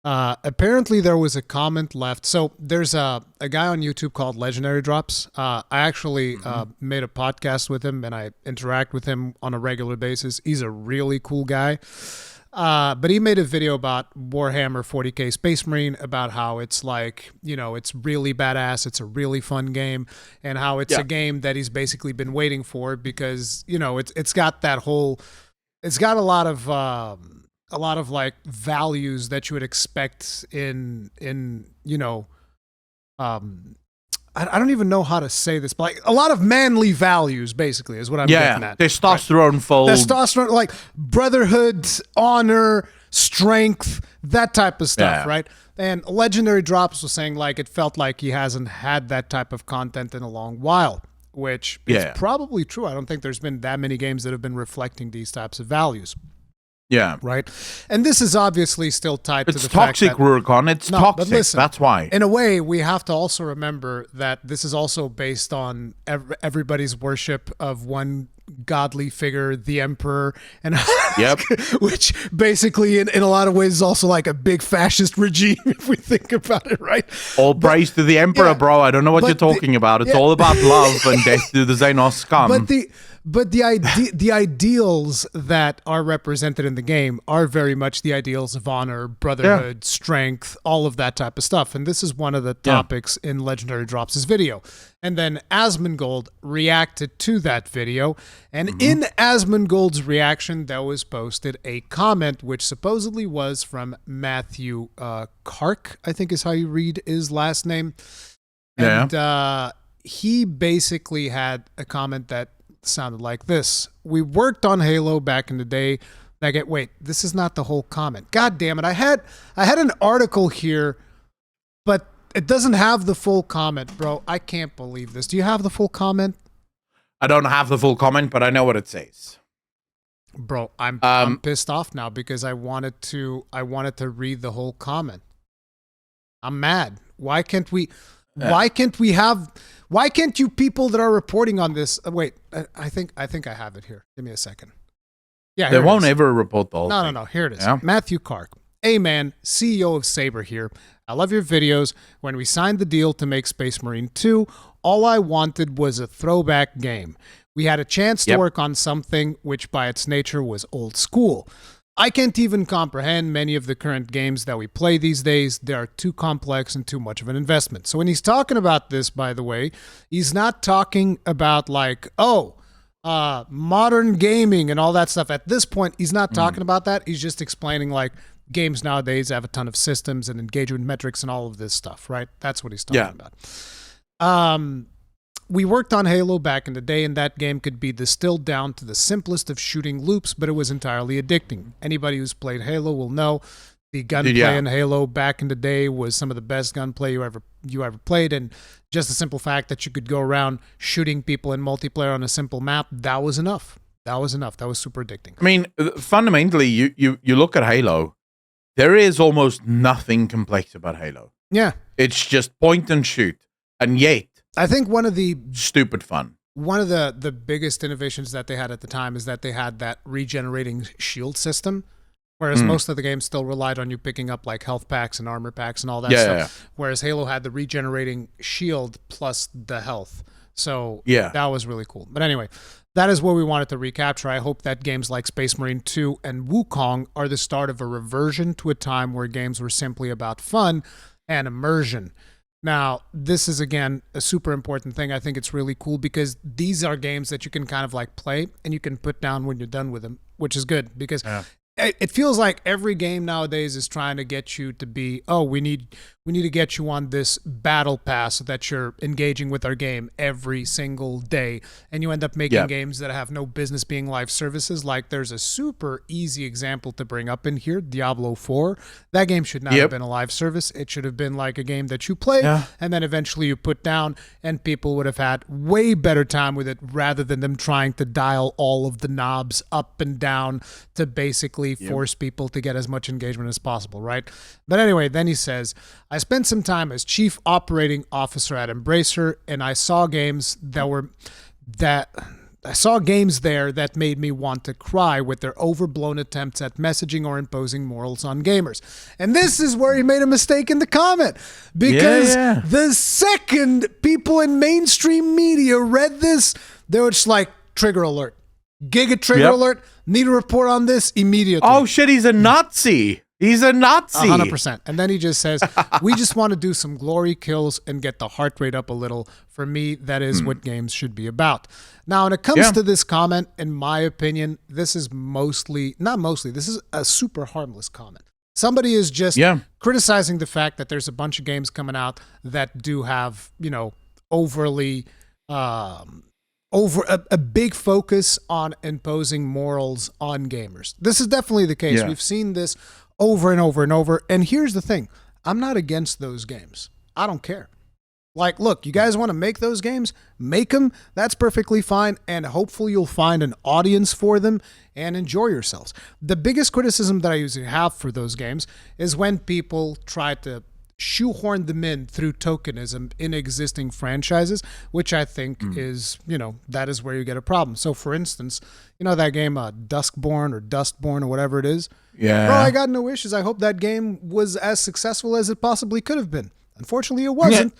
apparently there was a comment left. So there's a guy on YouTube called Legendary Drops. I actually made a podcast with him, and I interact with him on a regular basis. He's a really cool guy. But he made a video about Warhammer 40k Space Marine, about how it's like, it's really badass. It's a really fun game, and how it's a game that he's basically been waiting for because, it's got that whole, it's got a lot of like values that you would expect in I don't even know how to say this, but like a lot of manly values basically is what I'm getting at. Testosterone fold. Testosterone, like brotherhood, honor, strength, that type of stuff, right? And Legendary Drops was saying like it felt like he hasn't had that type of content in a long while, which is probably true. I don't think there's been that many games that have been reflecting these types of values. Yeah. Right. And this is obviously still tied to the fact that... It's toxic, Rurikon. It's toxic. But listen, that's why. In a way, we have to also remember that this is also based on everybody's worship of one godly figure, the Emperor, and which basically in a lot of ways is also like a big fascist regime if we think about it, right? All praise to the Emperor, bro. I don't know what you're talking about. It's all about love and death to the Xenos scum. But the ideals that are represented in the game are very much the ideals of honor, brotherhood, strength, all of that type of stuff. And this is one of the topics in Legendary Drops' video. And then Asmongold reacted to that video. And in Asmongold's reaction, there was posted a comment, which supposedly was from Matthew Kark, I think is how you read his last name. And he basically had a comment that sounded like this: we worked on Halo back in the day. Wait, this is not the whole comment. God damn it. I had an article here, but it doesn't have the full comment, bro. I can't believe this. Do you have the full comment? I don't have the full comment, but I know what it says. Bro, I'm pissed off now because I wanted to read the whole comment. I'm mad. Why can't you people that are reporting on this? Wait, I think I have it here. Give me a second. Yeah, they won't ever report the whole thing. No. Here it is. Yeah. Matthew Kark. Hey man, CEO of Saber here. I love your videos. When we signed the deal to make Space Marine 2, all I wanted was a throwback game. We had a chance to work on something which by its nature was old school. I can't even comprehend many of the current games that we play these days. They are too complex and too much of an investment. So when he's talking about this, by the way, he's not talking about like, modern gaming and all that stuff. At this point, he's not talking about that. He's just explaining like games nowadays have a ton of systems and engagement metrics and all of this stuff, right? That's what he's talking about. We worked on Halo back in the day, and that game could be distilled down to the simplest of shooting loops, but it was entirely addicting. Anybody who's played Halo will know the gunplay in Halo back in the day was some of the best gunplay you ever played, and just the simple fact that you could go around shooting people in multiplayer on a simple map, that was enough. That was super addicting. I mean, fundamentally, you look at Halo, there is almost nothing complex about Halo. Yeah. It's just point and shoot, and yet, I think one of the stupid fun. One of the biggest innovations that they had at the time is that they had that regenerating shield system, whereas most of the games still relied on you picking up like health packs and armor packs and all that stuff. Whereas Halo had the regenerating shield plus the health. So that was really cool. But anyway, that is what we wanted to recapture. I hope that games like Space Marine 2 and Wukong are the start of a reversion to a time where games were simply about fun and immersion. Now, this is, again, a super important thing. I think it's really cool because these are games that you can kind of like play and you can put down when you're done with them, which is good because it feels like every game nowadays is trying to get you to be, we need to get you on this battle pass so that you're engaging with our game every single day. And you end up making games that have no business being live services. Like there's a super easy example to bring up in here, Diablo 4. That game should not have been a live service. It should have been like a game that you play and then eventually you put down, and people would have had way better time with it rather than them trying to dial all of the knobs up and down to basically force people to get as much engagement as possible, right? But anyway, then he says, I spent some time as chief operating officer at Embracer, and I saw games there that made me want to cry with their overblown attempts at messaging or imposing morals on gamers. And this is where he made a mistake in the comment, because the second people in mainstream media read this, they were just like, trigger alert. Giga trigger alert. Need a report on this immediately. Oh shit, he's a Nazi. He's a Nazi. 100%. And then he just says, we just want to do some glory kills and get the heart rate up a little. For me, that is what games should be about. Now, when it comes to this comment, in my opinion, this is this is a super harmless comment. Somebody is just criticizing the fact that there's a bunch of games coming out that do have, overly... over a big focus on imposing morals on gamers. This is definitely the case. We've seen this over and over and over. And here's the thing. I'm not against those games. I don't care. Like, look, you guys want to make those games? Make them. That's perfectly fine. And hopefully you'll find an audience for them and enjoy yourselves. The biggest criticism that I usually have for those games is when people try to shoehorn them in through tokenism in existing franchises, which I think is, that is where you get a problem. So, for instance, that game Dustborn or whatever it is. Yeah. Bro, I got no issues. I hope that game was as successful as it possibly could have been. Unfortunately, it wasn't.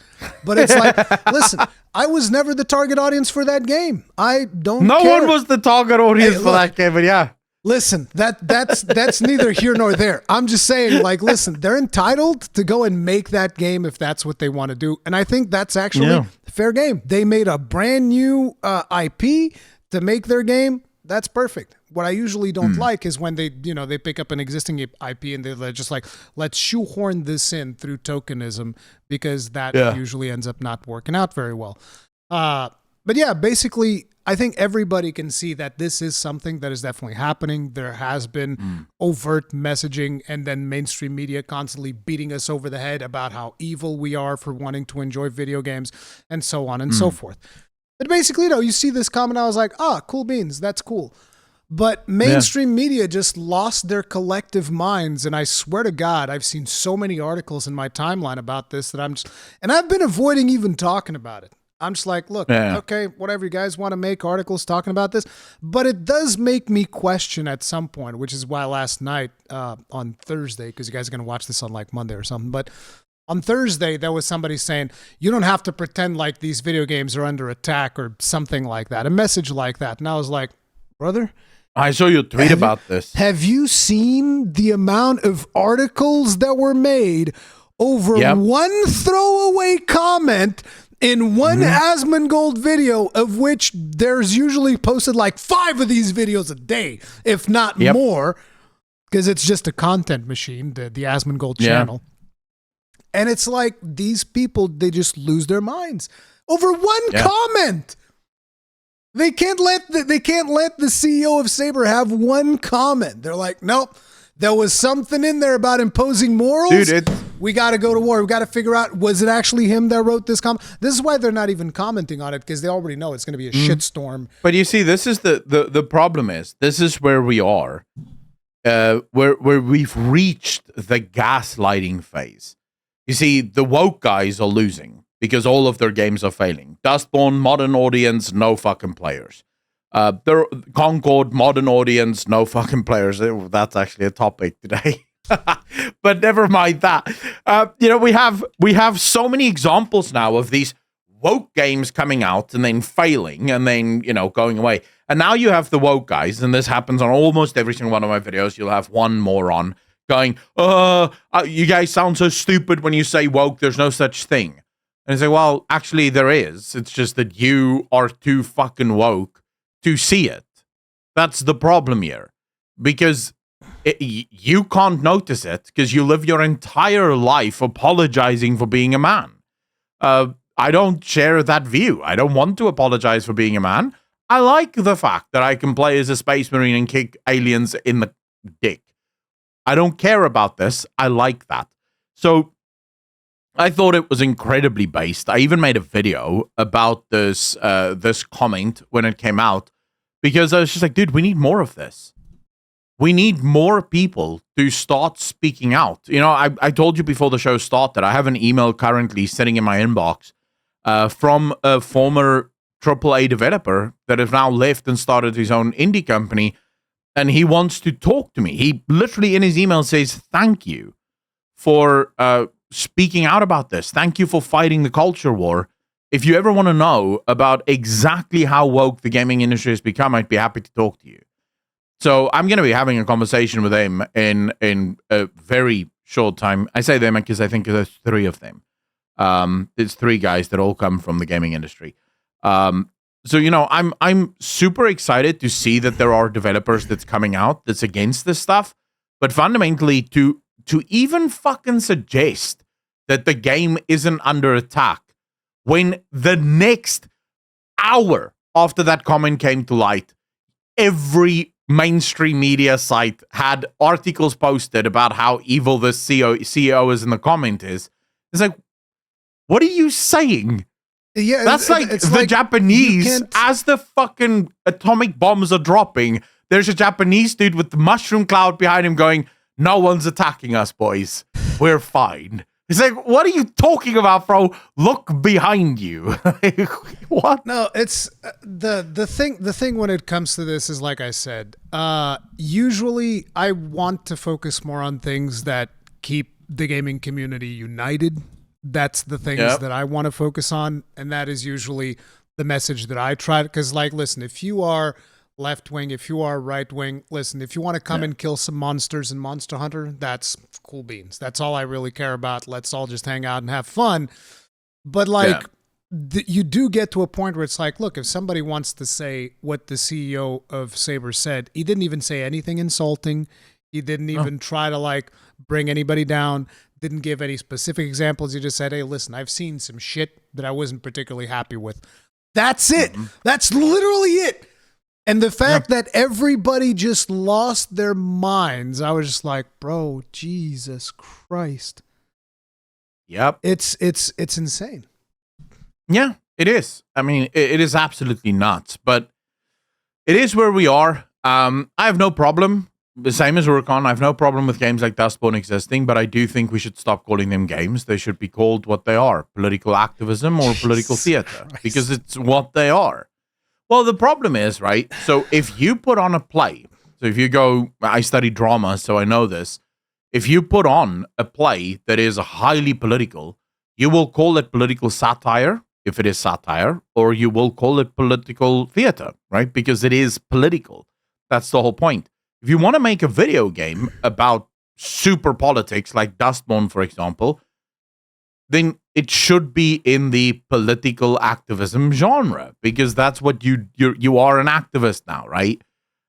But it's like, listen, I was never the target audience for that game. I don't care. No one was the target audience for that game, but listen, that's neither here nor there. I'm just saying, like, listen, they're entitled to go and make that game if that's what they want to do. And I think that's actually fair game. They made a brand new IP to make their game. That's perfect. What I usually don't like is when they pick up an existing IP and they're just like, let's shoehorn this in through tokenism, because that usually ends up not working out very well. But yeah, basically, I think everybody can see that this is something that is definitely happening. There has been overt messaging and then mainstream media constantly beating us over the head about how evil we are for wanting to enjoy video games and so on and so forth. But basically, you see this comment, I was like, cool beans, that's cool. But mainstream media just lost their collective minds. And I swear to God, I've seen so many articles in my timeline about this that I've been avoiding even talking about it. I'm just like, look, okay, whatever, you guys want to make articles talking about this. But it does make me question at some point, which is why last night on Thursday, because you guys are going to watch this on like Monday or something, but on Thursday, there was somebody saying, you don't have to pretend like these video games are under attack or something like that, a message like that. And I was like, brother, I saw your tweet about this. Have you seen the amount of articles that were made over one throwaway comment in one Asmongold video, of which there's usually posted like 5 of these videos a day, if not more, because it's just a content machine, the Asmongold channel. And it's like these people, they just lose their minds over one comment. They can't let the CEO of Saber have one comment. They're like, nope, there was something in there about imposing morals. Dude, we got to go to war. We got to figure out, was it actually him that wrote this comment? This is why they're not even commenting on it, because they already know it's going to be a shitstorm. But you see, this is the problem is, this is where we are, where we've reached the gaslighting phase. You see, the woke guys are losing because all of their games are failing. Dustborn, modern audience, no fucking players. Concord, modern audience, no fucking players. That's actually a topic today. But never mind that. We have so many examples now of these woke games coming out and then failing and then, going away. And now you have the woke guys, and this happens on almost every single one of my videos. You'll have one moron going, you guys sound so stupid when you say woke. There's no such thing. And it's like, well, actually there is. It's just that you are too fucking woke to see it. That's the problem here. Because you can't notice it because you live your entire life apologizing for being a man. I don't share that view. I don't want to apologize for being a man. I like the fact that I can play as a space marine and kick aliens in the dick. I don't care about this. I like that. So I thought it was incredibly based. I even made a video about this comment when it came out, because I was just like, dude, we need more of this. We need more people to start speaking out. I told you before the show started, I have an email currently sitting in my inbox from a former AAA developer that has now left and started his own indie company, and he wants to talk to me. He literally in his email says, thank you for speaking out about this. Thank you for fighting the culture war. If you ever want to know about exactly how woke the gaming industry has become, I'd be happy to talk to you. So I'm going to be having a conversation with him in a very short time. I say them because I think there's 3 of them. It's 3 guys that all come from the gaming industry. So I'm super excited to see that there are developers that's coming out that's against this stuff. But fundamentally, to even fucking suggest that the game isn't under attack when the next hour after that comment came to light, every mainstream media site had articles posted about how evil the CEO is in the comment is. It's like, what are you saying? Yeah, that's like it's the like Japanese, as the fucking atomic bombs are dropping, there's a Japanese dude with the mushroom cloud behind him going, no one's attacking us, boys. We're fine. It's like, what are you talking about, bro? Look behind you. What? No, it's the thing when it comes to this is, like I said, usually I want to focus more on things that keep the gaming community united. That's the things that I want to focus on, and that is usually the message that I try. Because, like, listen, if you are left wing, if you are right wing, listen, if you want to come and kill some monsters in Monster Hunter, that's cool beans. That's all I really care about. Let's all just hang out and have fun. But like, you do get to a point where it's like, look, if somebody wants to say what the CEO of Saber said, he didn't even say anything insulting. He didn't even try to like bring anybody down. Didn't give any specific examples. He just said, hey, listen, I've seen some shit that I wasn't particularly happy with. That's it. That's literally it. And the fact that everybody just lost their minds, I was just like, bro, Jesus Christ. Yep. It's insane. Yeah, it is. I mean, it is absolutely nuts, but it is where we are. I have no problem. The same as Urcon, I have no problem with games like Dustborn existing, but I do think we should stop calling them games. They should be called what they are, political activism or political theater, because it's what they are. Well, the problem is, right, so if you put on a play, so if you go, I study drama, so I know this, if you put on a play that is highly political, you will call it political satire, if it is satire, or you will call it political theater, right, because it is political. That's the whole point. If you want to make a video game about super politics, like Dustborn, for example, then it should be in the political activism genre, because that's what you are an activist now, right?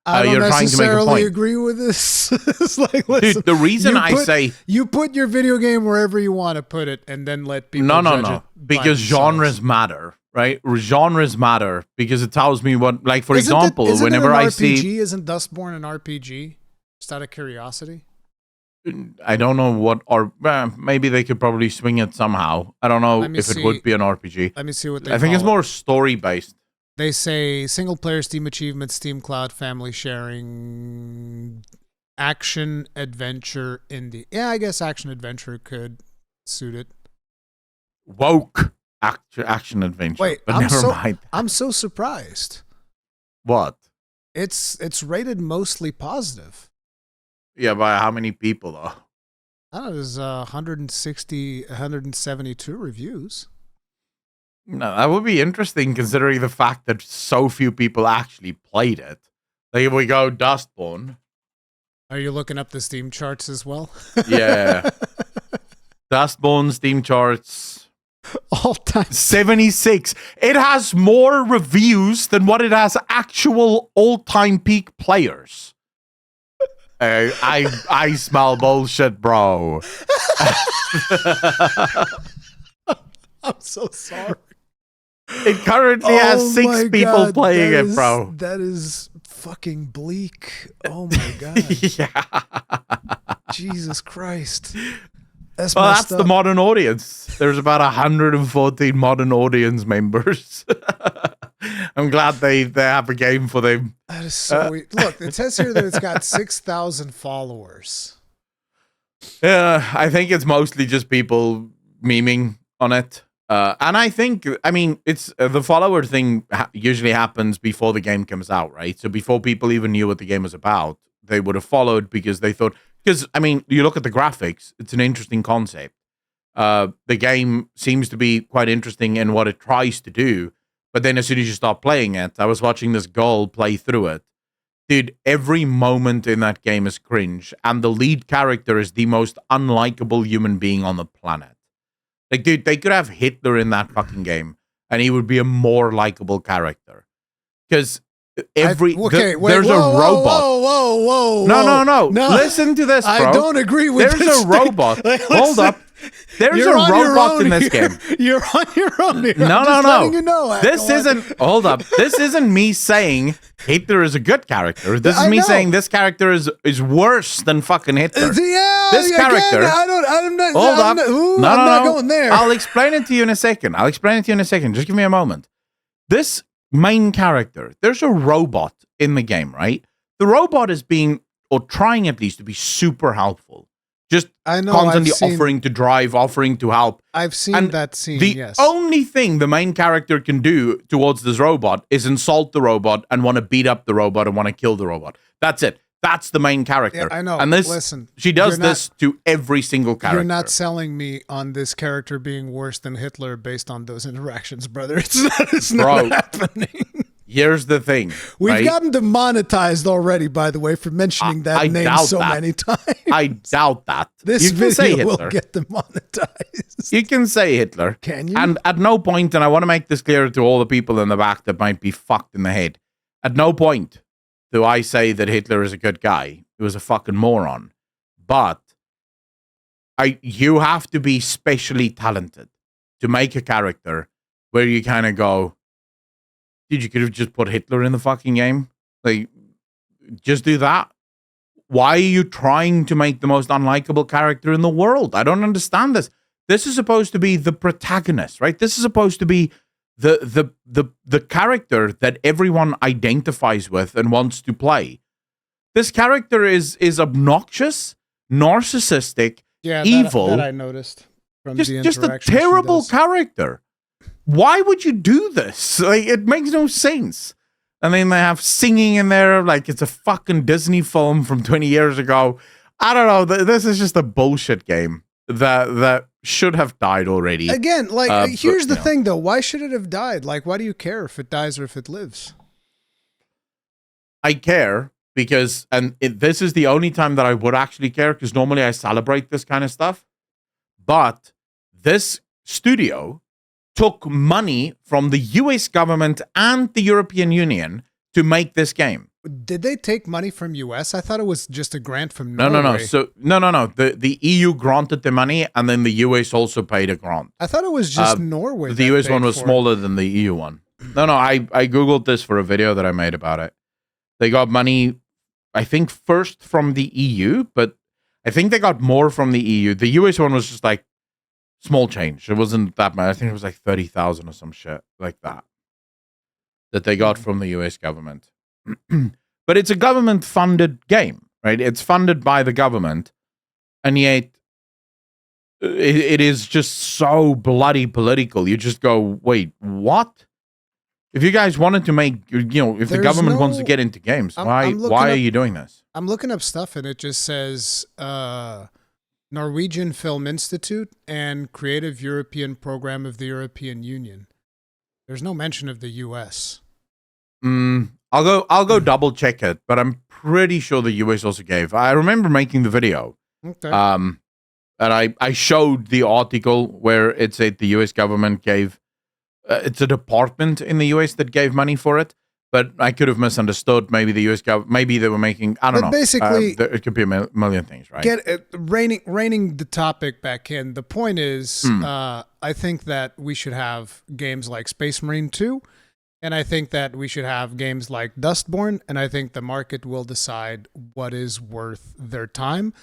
I don't you're trying to make a necessarily point. agree with this. It's like, listen, Dude, the reason I say you put your video game wherever you want to put it, and then let people judge it because genres matter, right? Genres matter because it tells me what, like, for example, whenever I see, isn't Dustborn an RPG? Just out of curiosity. I don't know what, or maybe they could probably swing it somehow. I don't know if it would be an RPG. Let me see what they I think call it's more story based. They say single player Steam achievements, Steam Cloud, family sharing, action adventure indie. Yeah, I guess action adventure could suit it. Woke action adventure. Wait, but never mind. I'm so surprised. What? It's rated mostly positive. Yeah, by how many people though? I don't know, there's 172 reviews. No, that would be interesting considering the fact that so few people actually played it. Like if we go Dustborn. Are you looking up the Steam charts as well? Yeah. Dustborn Steam charts. All time 76. It has more reviews than what it has actual all-time peak players. I smell bullshit, bro. I'm so sorry. It currently has 6 people playing it, bro. That is fucking bleak. Oh my god. Yeah. Jesus Christ. That's the modern audience. There's about 114 modern audience members. I'm glad they have a game for them. That is so weird. Look, it says here that it's got 6,000 followers. Yeah, I think it's mostly just people memeing on it. And I think, I mean, it's the follower thing usually happens before the game comes out, right? So before people even knew what the game was about, they would have followed because they thought, because, I mean, you look at the graphics, it's an interesting concept. The game seems to be quite interesting in what it tries to do. But then as soon as you start playing it, I was watching this girl play through it. Dude, every moment in that game is cringe. And the lead character is the most unlikable human being on the planet. Like, dude, they could have Hitler in that fucking game, and he would be a more likable character. Because there's a robot. Whoa. No. Listen to this, bro. I don't agree with this. There's a robot. Hold up. There's a robot in this game. You're on your own here. No. You know, this isn't. Hold up. This isn't me saying Hitler is a good character. This is me saying this character is worse than fucking Hitler. This character. Again, I'm not. Hold up. I'm not going there. I'll explain it to you in a second. Just give me a moment. This main character. There's a robot in the game, right? The robot is being, or trying at least, to be super helpful. Just constantly offering to drive, offering to help. I've seen that scene, The only thing the main character can do towards this robot is insult the robot and want to beat up the robot and want to kill the robot. That's it. That's the main character. Yeah, I know. And she does this to every single character. You're not selling me on this character being worse than Hitler based on those interactions, brother. It's not happening. Here's the thing. We've gotten demonetized already, by the way, for mentioning that name so many times. I doubt that. This video will get demonetized. You can say Hitler. Can you? And at no point, and I want to make this clear to all the people in the back that might be fucked in the head, at no point do I say that Hitler is a good guy. He was a fucking moron. But you have to be specially talented to make a character where you kind of go, dude, you could have just put Hitler in the fucking game. Like, just do that. Why are you trying to make the most unlikable character in the world? I don't understand this. This is supposed to be the protagonist, right? This is supposed to be the character that everyone identifies with and wants to play. This character is obnoxious, narcissistic, evil. That I noticed from just a terrible character. Why would you do this? Like, it makes no sense. And then they have singing in there like it's a fucking Disney film from 20 years ago. I don't know. This is just a bullshit game that should have died already. Again, here's the thing, though. Why should it have died? Like, why do you care if it dies or if it lives? I care because this is the only time that I would actually care, because normally I celebrate this kind of stuff. But this studio took money from the US government and the European Union to make this game. Did they take money from US? I thought it was just a grant from No, Norway. no. So no. The EU granted the money, and then the US also paid a grant. I thought it was just Norway. The US one was smaller than the EU one. No. I Googled this for a video that I made about it. They got money, I think, first from the EU, but I think they got more from the EU. The US one was just like small change. It wasn't that much. I think it was like 30,000 or some shit like that they got from the US government. But it's a government-funded game, right? It's funded by the government, and yet it is just so bloody political. You just go, wait, what? If you guys wanted to make, if the government wants to get into games, why are you doing this? I'm looking up stuff, and it just says Norwegian Film Institute and Creative European Program of the European Union. There's no mention of the U.S. I'll go double check it, but I'm pretty sure the US also gave. I remember making the video. Okay. And I showed the article where it said the US government gave. It's a department in the US that gave money for it, but I could have misunderstood. Maybe the US government. Maybe they were making. I don't know. Basically, it could be a million things, right? Reining the topic back in. The point is, I think that we should have games like Space Marine 2. And I think that we should have games like Dustborn, and I think the market will decide what is worth their time.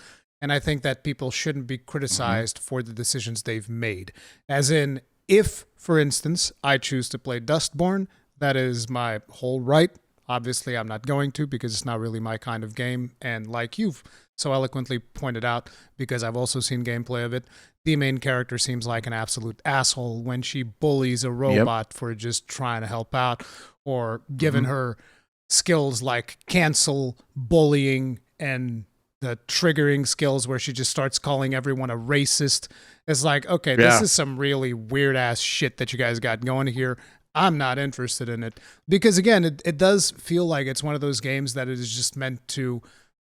And I think that people shouldn't be criticized for the decisions they've made. As in, if, for instance, I choose to play Dustborn, that is my whole right. Obviously, I'm not going to, because it's not really my kind of game. And like you've so eloquently pointed out, because I've also seen gameplay of it, the main character seems like an absolute asshole when she bullies a robot for just trying to help out, or giving her skills like cancel, bullying, and the triggering skills where she just starts calling everyone a racist. It's like, okay, this is some really weird ass shit that you guys got going here. I'm not interested in it. Because again, it does feel like it's one of those games that it is just meant to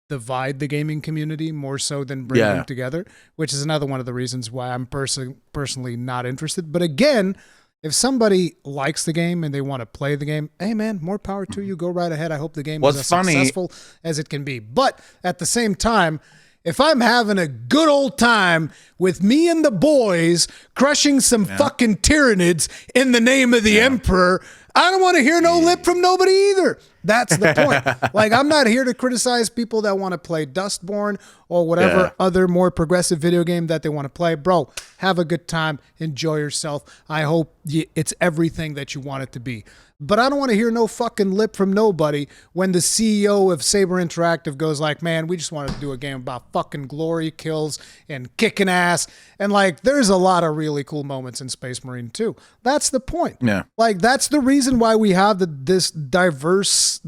divide the gaming community more so than bring them together, which is another one of the reasons why I'm personally not interested. But again, if somebody likes the game and they want to play the game, hey man, more power to you. Go right ahead. I hope the game is as successful as it can be. But at the same time, if I'm having a good old time with me and the boys crushing some fucking tyrannids in the name of the emperor, I don't want to hear no lip from nobody either. That's the point. Like, I'm not here to criticize people that want to play Dustborn or whatever other more progressive video game that they want to play. Bro, have a good time. Enjoy yourself. I hope it's everything that you want it to be. But I don't want to hear no fucking lip from nobody when the CEO of Saber Interactive goes like, man, we just wanted to do a game about fucking glory kills and kicking ass. And like, there's a lot of really cool moments in Space Marine 2. That's the point. Yeah. Like, that's the reason why we have this diverse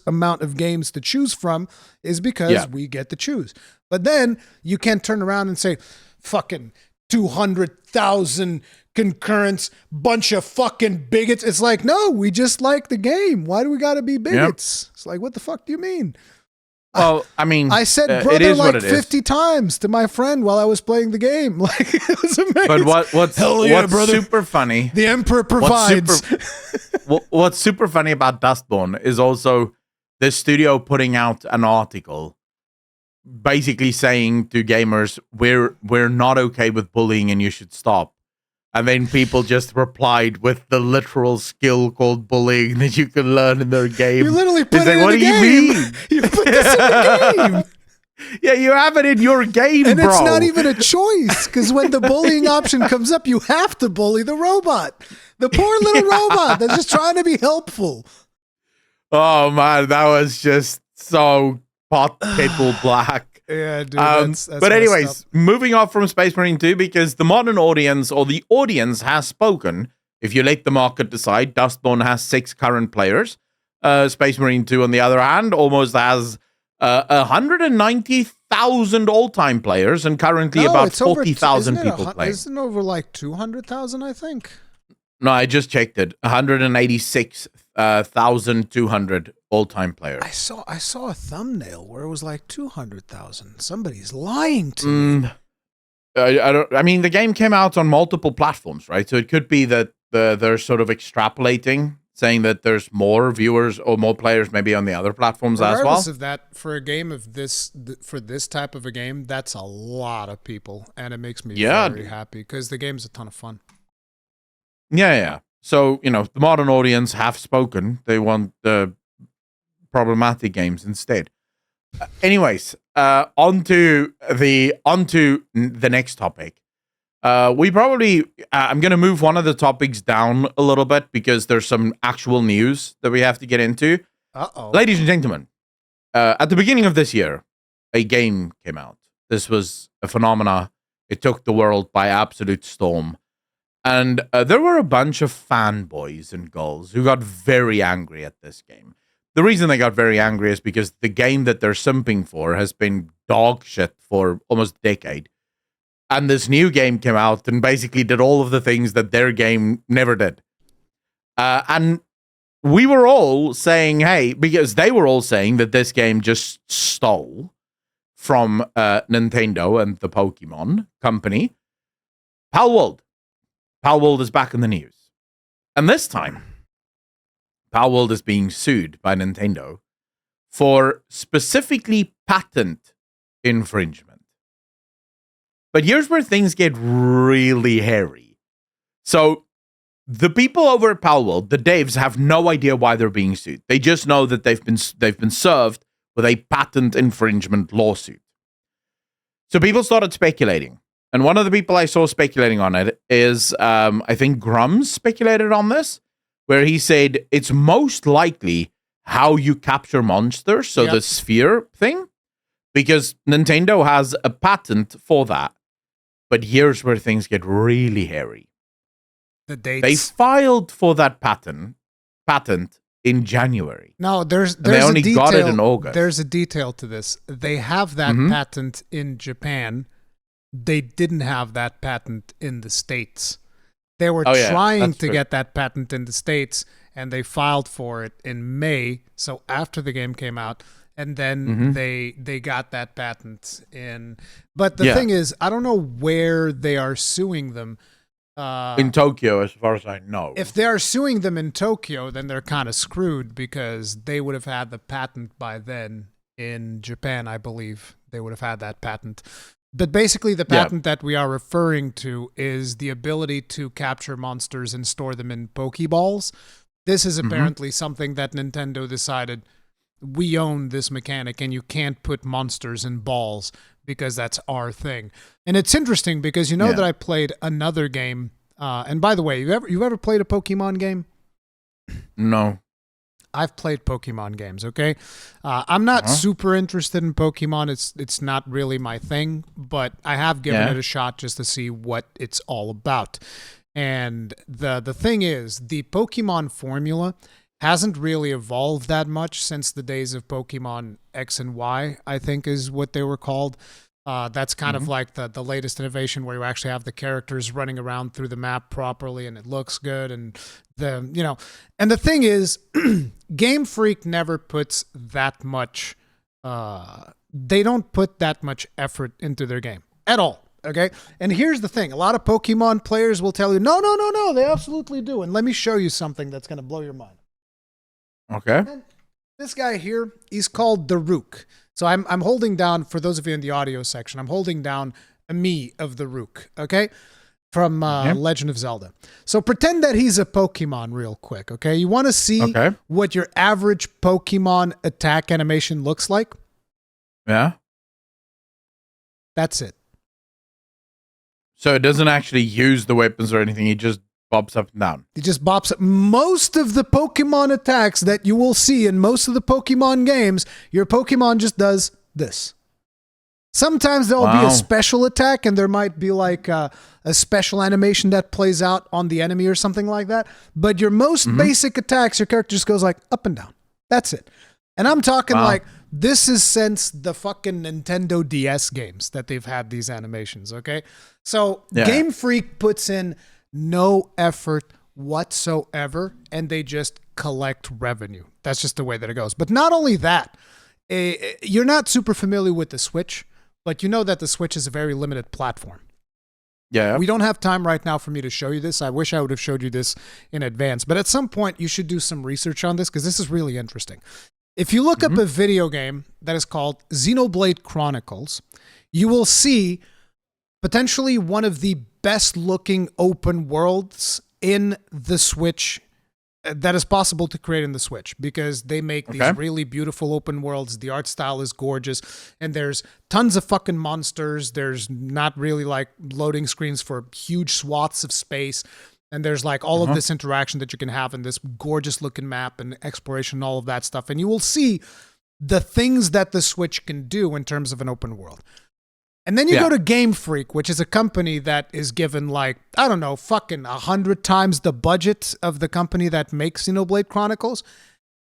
amount of games to choose from, is because we get to choose. But then you can't turn around and say, fucking 200,000 concurrence, bunch of fucking bigots. It's like, no, we just like the game. Why do we got to be bigots? It's like, what the fuck do you mean? Well, I mean, I said brother like 50 times to my friend while I was playing the game. Like, it was amazing. But what's super funny? The Emperor provides. What's super funny about Dustborn is also the studio putting out an article basically saying to gamers, we're not okay with bullying and you should stop. And then people just replied with the literal skill called bullying that you can learn in their game. You literally put it in what the do game. You mean? You put this in the game. Yeah, you have it in your game, and bro. And it's not even a choice, because when the bullying option comes up, you have to bully the robot. The poor little robot that's just trying to be helpful. Oh, man, that was just so pot kettle black. Yeah, dude. That's but anyways, moving off from Space Marine 2, because the modern audience, or the audience, has spoken. If you let the market decide, Dustborn has 6 current players. Space Marine 2, on the other hand, almost has 190,000 all-time players, and currently about 40,000 people playing. Isn't it over like 200,000, I think? No, I just checked it. 186,200 all-time players. I saw a thumbnail where it was like 200,000. Somebody's lying to me. I mean, the game came out on multiple platforms, right? So it could be that they're sort of extrapolating, saying that there's more viewers or more players maybe on the other platforms as well. Regardless of that, for a game of this, for this type of a game, that's a lot of people, and it makes me very happy because the game's a ton of fun. Yeah. So, the modern audience have spoken. They want the problematic games instead. Anyways, on to the next topic. I'm going to move one of the topics down a little bit because there's some actual news that we have to get into. Uh-oh. Ladies and gentlemen, at the beginning of this year, a game came out. This was a phenomena. It took the world by absolute storm. And there were a bunch of fanboys and girls who got very angry at this game. The reason they got very angry is because the game that they're simping for has been dog shit for almost a decade. And this new game came out and basically did all of the things that their game never did. And we were all saying, hey, because they were all saying that this game just stole from Nintendo and the Pokemon company. Palworld. Palworld is back in the news. And this time, Palworld is being sued by Nintendo for specifically patent infringement. But here's where things get really hairy. So the people over at Palworld, the devs, have no idea why they're being sued. They just know that they've been served with a patent infringement lawsuit. So people started speculating. And one of the people I saw speculating on it is, I think Grums speculated on this, where he said it's most likely how you capture monsters, so the sphere thing, because Nintendo has a patent for that. But here's where things get really hairy. The dates. They filed for that patent in January. No, there's they only a detail, got it in August. There's a detail to this. They have that patent in Japan. They didn't have that patent in the States. They were trying to get that patent in the States, and they filed for it in May, so after the game came out, and then they got that patent in. But the thing is, I don't know where they are suing them. In Tokyo, as far as I know. If they are suing them in Tokyo, then they're kind of screwed because they would have had the patent by then. In Japan, I believe, they would have had that patent. But basically, the patent that we are referring to is the ability to capture monsters and store them in Pokeballs. This is apparently something that Nintendo decided, we own this mechanic and you can't put monsters in balls because that's our thing. And it's interesting because that I played another game. And by the way, you ever played a Pokemon game? No. I've played Pokemon games, okay? I'm not super interested in Pokemon. It's not really my thing, but I have given it a shot just to see what it's all about. And the thing is, the Pokemon formula hasn't really evolved that much since the days of Pokemon X and Y, I think is what they were called. That's kind of like the latest innovation where you actually have the characters running around through the map properly and it looks good. And and the thing is, Game Freak never puts that much, they don't put that much effort into their game at all. Okay. And here's the thing. A lot of Pokemon players will tell you, no, they absolutely do. And let me show you something that's going to blow your mind. Okay. And this guy here, he's called the Rook. So I'm holding down, for those of you in the audio section, I'm holding down a me of the Rook, okay? From Legend of Zelda. So pretend that he's a Pokemon real quick, okay? You want to see what your average Pokemon attack animation looks like? Yeah. That's it. So it doesn't actually use the weapons or anything. He just bops up and down. He just bops up. Most of the Pokemon attacks that you will see in most of the Pokemon games, your Pokemon just does this. Sometimes there will be a special attack and there might be like a special animation that plays out on the enemy or something like that. But your most basic attacks, your character just goes like up and down. That's it. And I'm talking like this is since the fucking Nintendo DS games that they've had these animations, okay? So Game Freak puts in no effort whatsoever, and they just collect revenue. That's just the way that it goes. But not only that, you're not super familiar with the Switch, but you know that the Switch is a very limited platform. Yeah. We don't have time right now for me to show you this. I wish I would have showed you this in advance. But at some point, you should do some research on this because this is really interesting. If you look up a video game that is called Xenoblade Chronicles, you will see potentially one of the best looking open worlds in the Switch that is possible to create in the Switch, because they make these really beautiful open worlds. The art style is gorgeous, and there's tons of fucking monsters. There's not really like loading screens for huge swaths of space. And there's like all of this interaction that you can have in this gorgeous looking map and exploration and all of that stuff. And you will see the things that the Switch can do in terms of an open world. And then you go to Game Freak, which is a company that is given like, I don't know, fucking 100 times the budget of the company that makes Xenoblade Chronicles.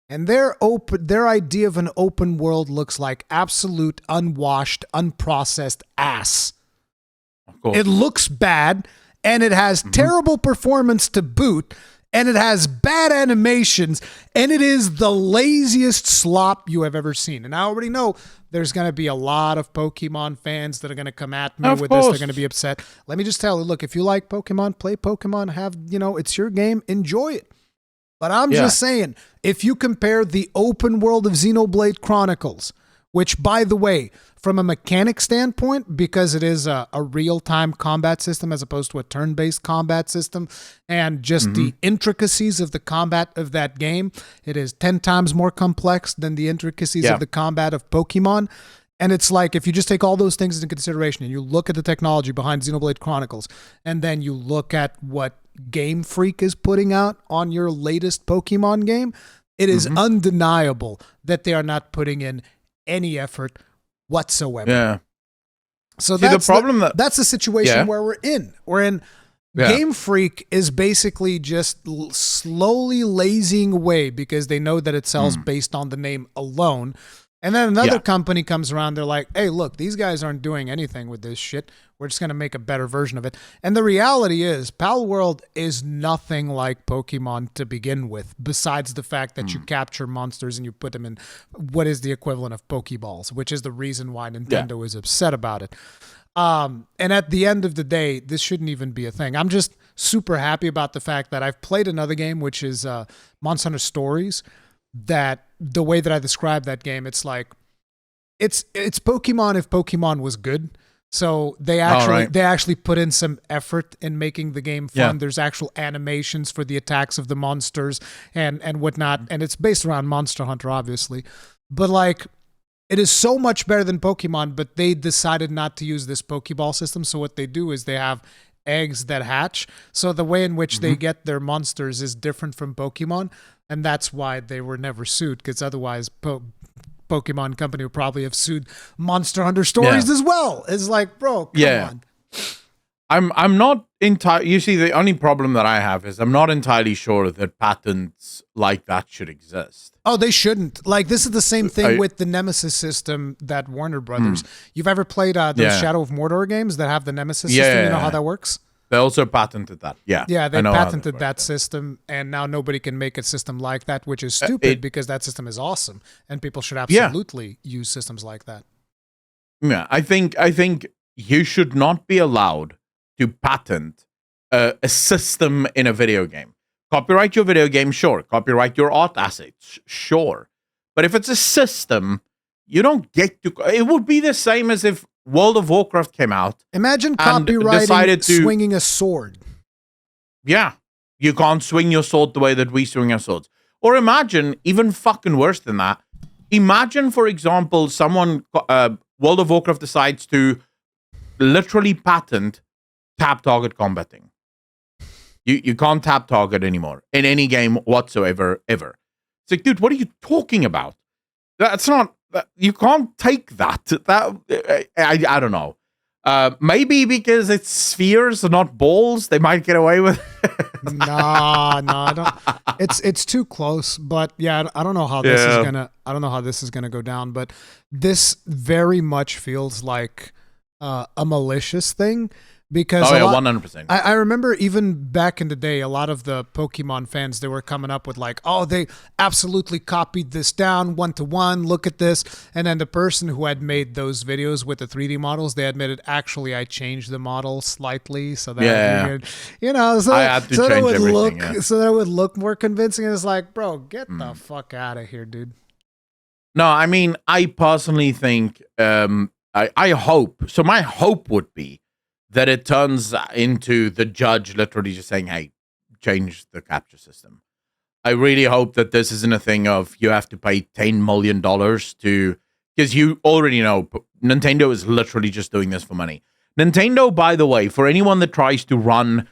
And their idea of an open world looks like absolute unwashed, unprocessed ass. It looks bad, and it has terrible performance to boot, and it has bad animations, and it is the laziest slop you have ever seen. And I already know there's going to be a lot of Pokemon fans that are going to come at me with this. They're going to be upset. Let me just tell you, look, if you like Pokemon, play Pokemon, it's your game, enjoy it. But I'm just saying, if you compare the open world of Xenoblade Chronicles, which, by the way, from a mechanic standpoint, because it is a real-time combat system as opposed to a turn-based combat system, and just the intricacies of the combat of that game, it is 10 times more complex than the intricacies of the combat of Pokemon. And it's like, if you just take all those things into consideration and you look at the technology behind Xenoblade Chronicles, and then you look at what Game Freak is putting out on your latest Pokemon game, it is undeniable that they are not putting in any effort whatsoever. Yeah. So that's the problem. That's the situation where we're in. Game Freak is basically just slowly lazying away because they know that it sells based on the name alone. And then another company comes around. They're like, hey, look, these guys aren't doing anything with this shit. We're just going to make a better version of it. And the reality is, Palworld is nothing like Pokemon to begin with, besides the fact that you capture monsters and you put them in what is the equivalent of Pokeballs, which is the reason why Nintendo is upset about it. And at the end of the day, this shouldn't even be a thing. I'm just super happy about the fact that I've played another game, which is Monster Hunter Stories, that the way that I describe that game, it's like, it's Pokemon if Pokemon was good. So they actually put in some effort in making the game fun. Yeah. There's actual animations for the attacks of the monsters and whatnot. And it's based around Monster Hunter, obviously. But like, it is so much better than Pokemon, but they decided not to use this Pokeball system. So what they do is they have eggs that hatch. So the way in which they get their monsters is different from Pokemon. And that's why they were never sued, because otherwise Pokemon Company would probably have sued Monster Hunter Stories as well. It's like, bro, come on. I'm not entirely... You see, the only problem that I have is I'm not entirely sure that patents like that should exist. Oh, they shouldn't. Like, this is the same thing with the Nemesis system that Warner Brothers... You've ever played those Shadow of Mordor games that have the Nemesis system? You know how that works? They also patented that. Yeah, they patented that system, and now nobody can make a system like that, which is stupid because that system is awesome, and people should absolutely use systems like that. Yeah, I think you should not be allowed to patent a system in a video game. Copyright your video game, sure. Copyright your art assets, sure. But if it's a system, you don't get to... It would be the same as if World of Warcraft came out. Imagine copyrighting swinging a sword. Yeah. You can't swing your sword the way that we swing our swords. Or imagine, even fucking worse than that, imagine, for example, someone, World of Warcraft decides to literally patent tap target combating. You can't tap target anymore in any game whatsoever, ever. It's like, dude, what are you talking about? That's not... You can't take that. I don't know. Maybe because it's spheres, not balls, they might get away with it. No, I don't. It's too close. But yeah, I don't know how this is gonna. I don't know how this is gonna go down. But this very much feels like a malicious thing, Because Oh yeah, 100%. I remember even back in the day, a lot of the Pokemon fans, they were coming up with like, oh, they absolutely copied this down 1-to-1. Look at this. And then the person who had made those videos with the 3D models, they admitted, actually, I changed the model slightly so that so, I had to so that change would everything, look so that it would look more convincing. And it's like, bro, get the fuck out of here, dude. No, I mean, I personally think, I hope, so my hope would be that it turns into the judge literally just saying, hey, change the capture system. I really hope that this isn't a thing of you have to pay $10 million to, because you already know Nintendo is literally just doing this for money. Nintendo, by the way, for anyone that tries to run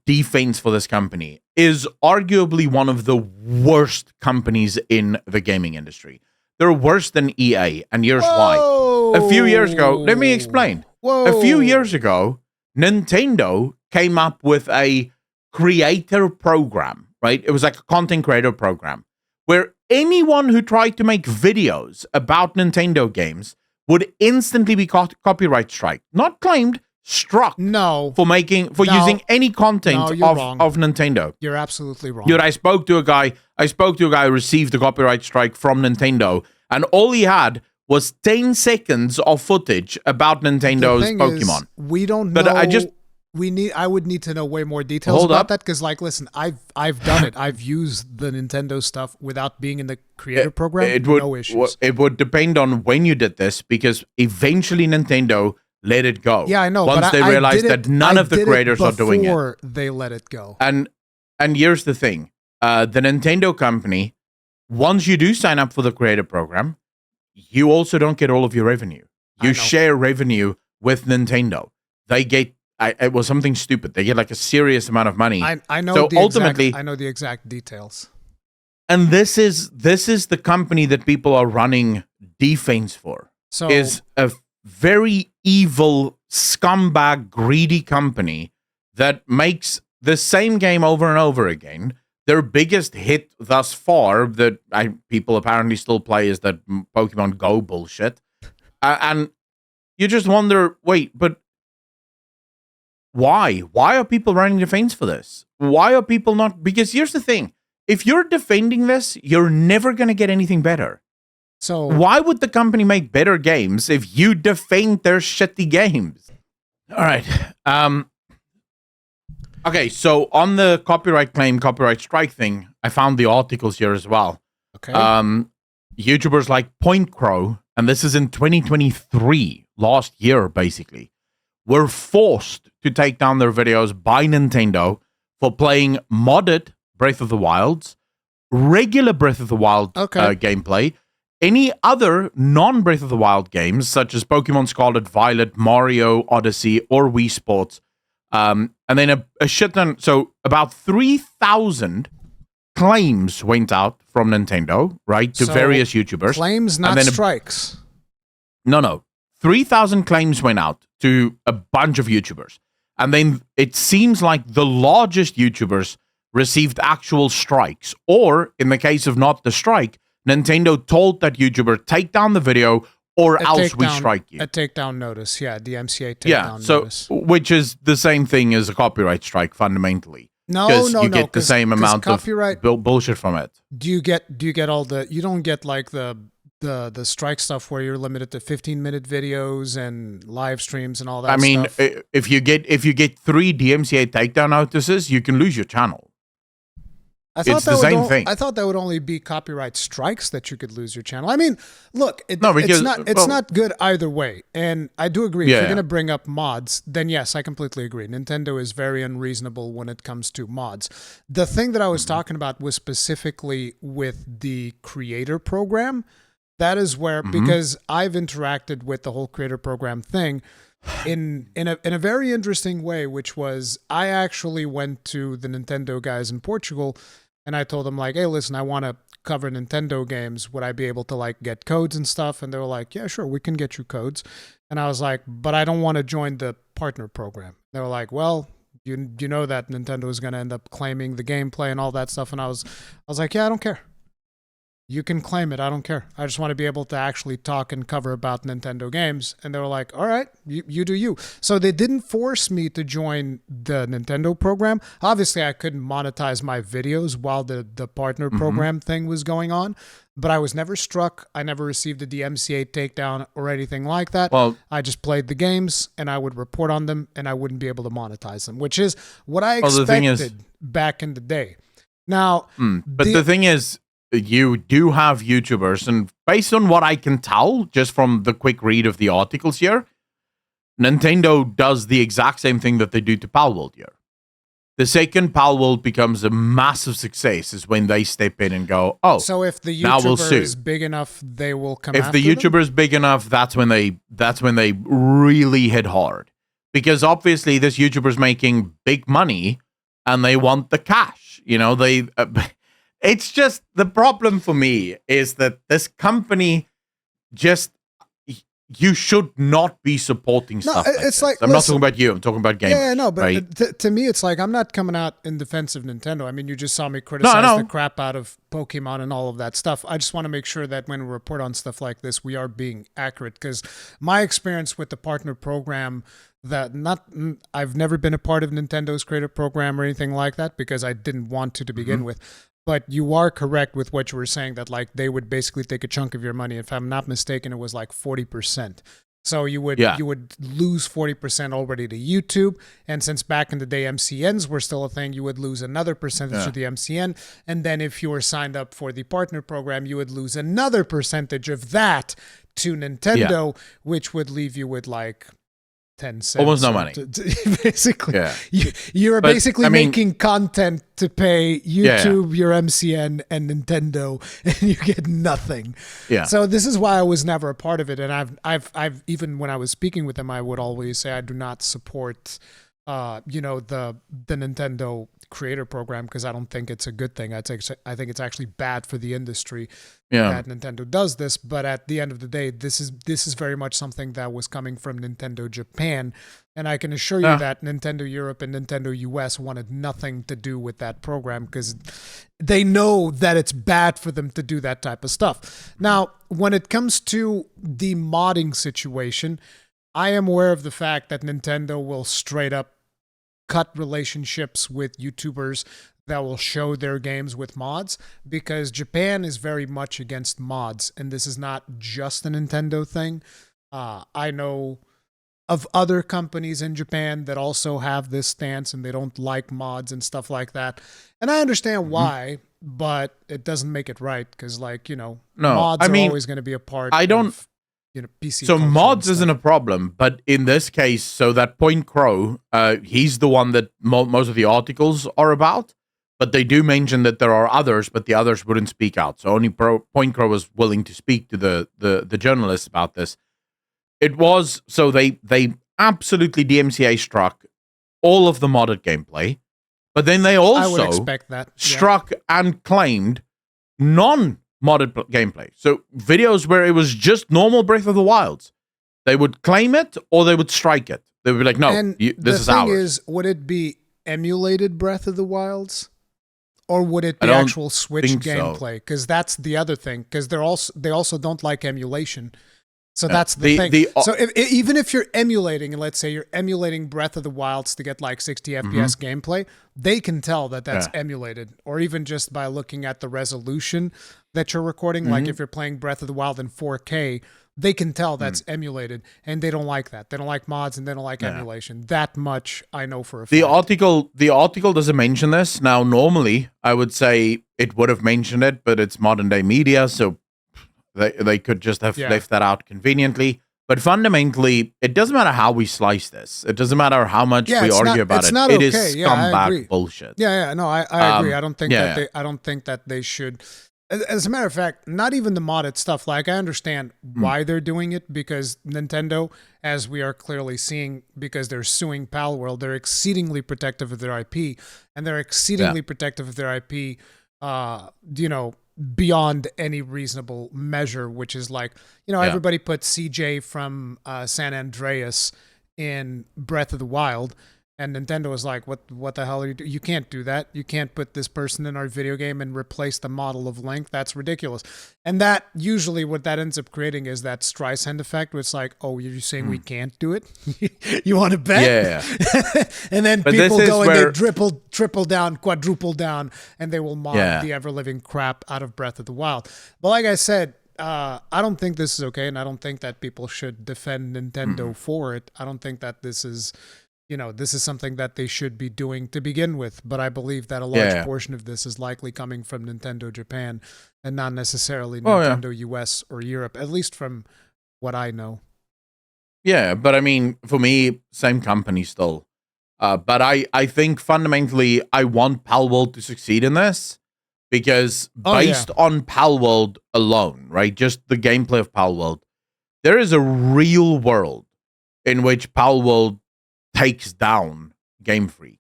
defense for this company, is arguably one of the worst companies in the gaming industry. They're worse than EA, and here's why. A few years ago, let me explain. A few years ago, Nintendo came up with a creator program, right? It was like a content creator program where anyone who tried to make videos about Nintendo games would instantly be copyright strike. Not claimed, struck. No. For using any content of Nintendo. You're absolutely wrong. Dude, I spoke to a guy who received a copyright strike from Nintendo, and all he had was 10 seconds of footage about Nintendo's Pokemon. We don't know. But I would need to know way more details about that, because, like, listen, I've done it. I've used the Nintendo stuff without being in the creator program. No issues. It would depend on when you did this, because eventually Nintendo let it go. Yeah, I know. Once they realized that none of the creators are doing it. Before they let it go. And here's the thing. The Nintendo company, once you do sign up for the creator program, you also don't get all of your revenue. You share revenue with Nintendo. They get, it was something stupid. They get like a serious amount of money. I know. So ultimately, I know the exact details. And this is the company that people are running defense for. So is a very evil, scumbag, greedy company that makes the same game over and over again. Their biggest hit thus far that people apparently still play is that Pokemon Go bullshit. And you just wonder, wait, but why? Why are people running defense for this? Why are people not? Because here's the thing. If you're defending this, you're never going to get anything better. So why would the company make better games if you defend their shitty games? All right. Okay, so on the copyright claim, copyright strike thing, I found the articles here as well. Okay. YouTubers like Point Crow, and this is in 2023, last year basically, were forced to take down their videos by Nintendo for playing modded Breath of the Wild, regular Breath of the Wild gameplay, any other non-Breath of the Wild games, such as Pokemon Scarlet Violet, Mario Odyssey, or Wii Sports. And then a shit ton, so about 3,000 claims went out from Nintendo, right, to various YouTubers. Claims, not strikes. No. 3,000 claims went out to a bunch of YouTubers. And then it seems like the largest YouTubers received actual strikes. Or, in the case of not the strike, Nintendo told that YouTuber, take down the video or else we strike you. A takedown notice, yeah, the MCA takedown notice. Which is the same thing as a copyright strike, fundamentally. No, you get the same amount of bullshit from it. Do you get all the? You don't get like the strike stuff where you're limited to 15-minute videos and live streams and all that. I mean, stuff. if you get 3 DMCA takedown notices, you can lose your channel. It's the same thing. I thought that would only be copyright strikes that you could lose your channel. I mean, look, it's not good either way. And I do agree. If you're going to bring up mods, then yes, I completely agree. Nintendo is very unreasonable when it comes to mods. The thing that I was talking about was specifically with the creator program. That is where, because I've interacted with the whole creator program thing in a very interesting way, which was I actually went to the Nintendo guys in Portugal and I told them like, hey, listen, I want to cover Nintendo games. Would I be able to like get codes and stuff? And they were like, yeah, sure, we can get you codes. And I was like, but I don't want to join the partner program. They were like, well, you know that Nintendo is going to end up claiming the gameplay and all that stuff. And I was like, yeah, I don't care. You can claim it. I don't care. I just want to be able to actually talk and cover about Nintendo games. And they were like, all right, you do you. So they didn't force me to join the Nintendo program. Obviously, I couldn't monetize my videos while the partner program thing was going on. But I was never struck. I never received a DMCA takedown or anything like that. Well, I just played the games and I would report on them and I wouldn't be able to monetize them, which is what I expected back in the day. Now, the thing is, you do have YouTubers, and based on what I can tell, just from the quick read of the articles here, Nintendo does the exact same thing that they do to Palworld here. The second Palworld becomes a massive success is when they step in and go, oh, so if the now we'll YouTuber sue. is big enough, they will come If after the them? YouTuber is big enough, that's when they really hit hard. Because obviously this YouTuber's making big money and they want the cash. You know, it's just, the problem for me is that this company just, you should not be supporting stuff like it's this. like, I'm not talking about you, I'm talking about gamers. Yeah, no, but right? to me, it's like, I'm not coming out in defense of Nintendo. I mean, you just saw me criticize the crap out of Pokemon and all of that stuff. I just want to make sure that when we report on stuff like this, we are being accurate, because my experience with the partner program, I've never been a part of Nintendo's creative program or anything like that, because I didn't want to begin with. But you are correct with what you were saying, that like they would basically take a chunk of your money. If I'm not mistaken, it was like 40%. So you would lose 40% already to YouTube. And since back in the day MCNs were still a thing, you would lose another percentage to the MCN. And then if you were signed up for the partner program, you would lose another percentage of that to Nintendo, which would leave you with like 10 cents. Almost no money. Basically, you're basically making content to pay YouTube, your MCN, and Nintendo, and you get nothing. Yeah. So this is why I was never a part of it. And I've even when I was speaking with them, I would always say I do not support, the Nintendo creator program, because I don't think it's a good thing. I think it's actually bad for the industry that Nintendo does this. But at the end of the day, this is very much something that was coming from Nintendo Japan, and I can assure you that Nintendo Europe and Nintendo US wanted nothing to do with that program, because they know that it's bad for them to do that type of stuff. Now, when it comes to the modding situation, I am aware of the fact that Nintendo will straight up cut relationships with YouTubers that will show their games with mods, because Japan is very much against mods, and this is not just a Nintendo thing. I know of other companies in Japan that also have this stance, and they don't like mods and stuff like that. And I understand why, but it doesn't make it right, because mods are always going to be a part of PC. So mods isn't a problem, but in this case, so that Point Crow, he's the one that most of the articles are about, but they do mention that there are others, but the others wouldn't speak out. So only Point Crow was willing to speak to the journalists about this. It was, so they absolutely DMCA struck all of the modded gameplay, but then they also I would expect that. struck and claimed non-modded gameplay. So videos where it was just normal Breath of the Wilds, they would claim it or they would strike it. They would be like, no, this is ours. The thing is, would it be emulated Breath of the Wilds? Or would it be actual Switch gameplay? Because that's the other thing. Because they also don't like emulation. So that's the thing. So even if you're emulating, and let's say you're emulating Breath of the Wilds to get like 60 FPS gameplay, they can tell that that's emulated. Or even just by looking at the resolution that you're recording. Like if you're playing Breath of the Wild in 4K, they can tell that's emulated, and they don't like that. They don't like mods, and they don't like emulation. That much I know for a fact. The article doesn't mention this. Now, normally, I would say it would have mentioned it, but it's modern day media, so they could just have left that out conveniently. But fundamentally, it doesn't matter how we slice this. It doesn't matter how much we argue about it. It is scumbag bullshit. No, I agree. I don't think I don't think that they should. As a matter of fact, not even the modded stuff. Like, I understand why they're doing it, because Nintendo, as we are clearly seeing, because they're suing Palworld, they're exceedingly protective of their IP, and they're exceedingly protective of their IP, beyond any reasonable measure, which is like, everybody put CJ from San Andreas in Breath of the Wild, And Nintendo was like, what the hell are you doing? You can't do that. You can't put this person in our video game and replace the model of Link. That's ridiculous. And that usually what that ends up creating is that Streisand effect where it's like, oh, you're saying we can't do it? You want to bet? Yeah. And then But people this is go and where- they triple down, quadruple down, and they will mod the ever-living crap out of Breath of the Wild. But like I said, I don't think this is okay, and I don't think that people should defend Nintendo for it. I don't think that this is... this is something that they should be doing to begin with, but I believe that a large portion of this is likely coming from Nintendo Japan and not necessarily Nintendo US or Europe, at least from what I know. Yeah, but I mean, for me, same company still. But I think fundamentally, I want Palworld to succeed in this because based on Palworld alone, right, just the gameplay of Palworld, there is a real world in which Palworld takes down Game Freak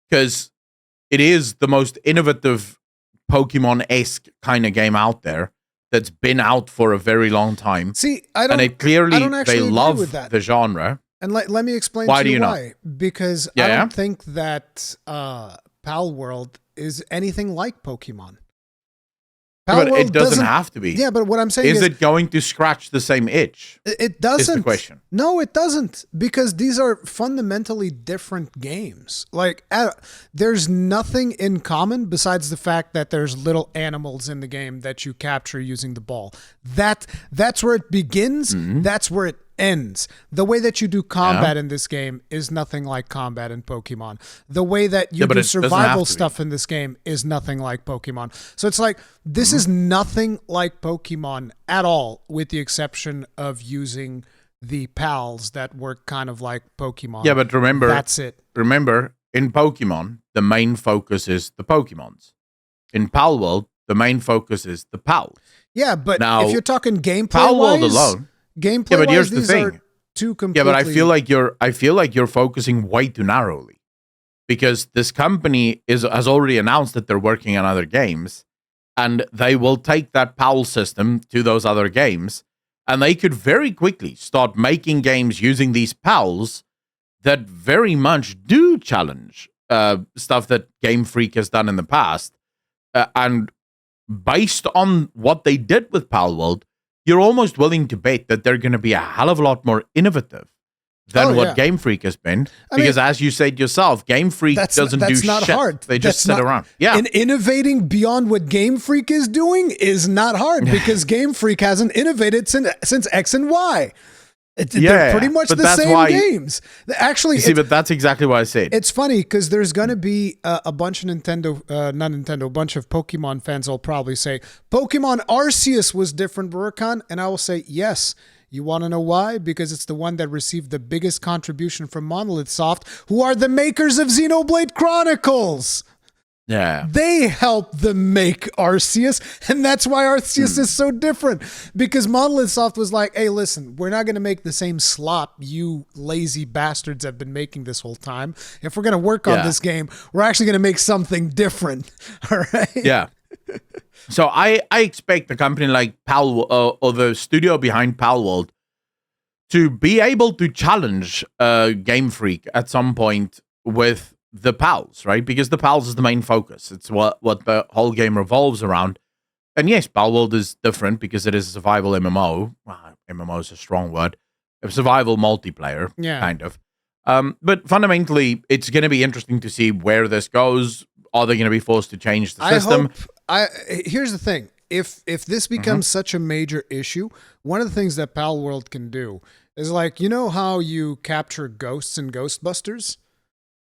because it is the most innovative Pokemon-esque kind of game out there that's been out for a very long time. See, and it clearly they love that. the genre. And let me explain why to do you you why. Because I don't think that Palworld is anything like Pokemon. But it doesn't have to be. Yeah, but what I'm saying is it going to scratch the same itch? It doesn't. Is the question. No, it doesn't, because these are fundamentally different games. Like, there's nothing in common besides the fact that there's little animals in the game that you capture using the ball. That's where it begins. That's where it ends. The way that you do combat in this game is nothing like combat in Pokemon. The way that you do survival stuff in this game is nothing like Pokemon. So it's like, this is nothing like Pokemon at all, with the exception of using the pals that work kind of like Pokemon. Yeah, but remember, that's it. Remember, in Pokemon, the main focus is the Pokemons. In Palworld, the main focus is the pals. Yeah, but now, if you're talking gameplay Palworld wise, alone. Gameplay but here's wise, the thing. Are two completely... Yeah, but I feel like you're focusing way too narrowly, because this company has already announced that they're working on other games, and they will take that PAL system to those other games, and they could very quickly start making games using these PALs that very much do challenge stuff that Game Freak has done in the past, and based on what they did with Palworld, you're almost willing to bet that they're going to be a hell of a lot more innovative than what Game Freak has been. Because as you said yourself, Game Freak doesn't do not shit. Hard. They just sit around. Yeah. And innovating beyond what Game Freak is doing is not hard, because Game Freak hasn't innovated since X and Y. They're pretty much the same games. Actually, but that's exactly what I said. It's funny because there's going to be a bunch of a bunch of Pokemon fans will probably say, Pokemon Arceus was different, Burakan. And I will say, yes. You want to know why? Because it's the one that received the biggest contribution from Monolith Soft, who are the makers of Xenoblade Chronicles. Yeah. They helped them make Arceus, and that's why Arceus is so different. Because Monolith Soft was like, hey, listen, we're not going to make the same slop you lazy bastards have been making this whole time. If we're going to work on this game, we're actually going to make something different. All right? Yeah. So I expect a company like Palworld, or the studio behind Palworld, to be able to challenge Game Freak at some point with the PALs, right? Because the PALs is the main focus. It's what the whole game revolves around. And yes, Palworld is different because it is a survival MMO. Well, MMO is a strong word. A survival multiplayer, kind of. But fundamentally, it's going to be interesting to see where this goes. Are they going to be forced to change the system? Here's the thing. If this becomes such a major issue, one of the things that Palworld can do is, like, you know how you capture ghosts in Ghostbusters?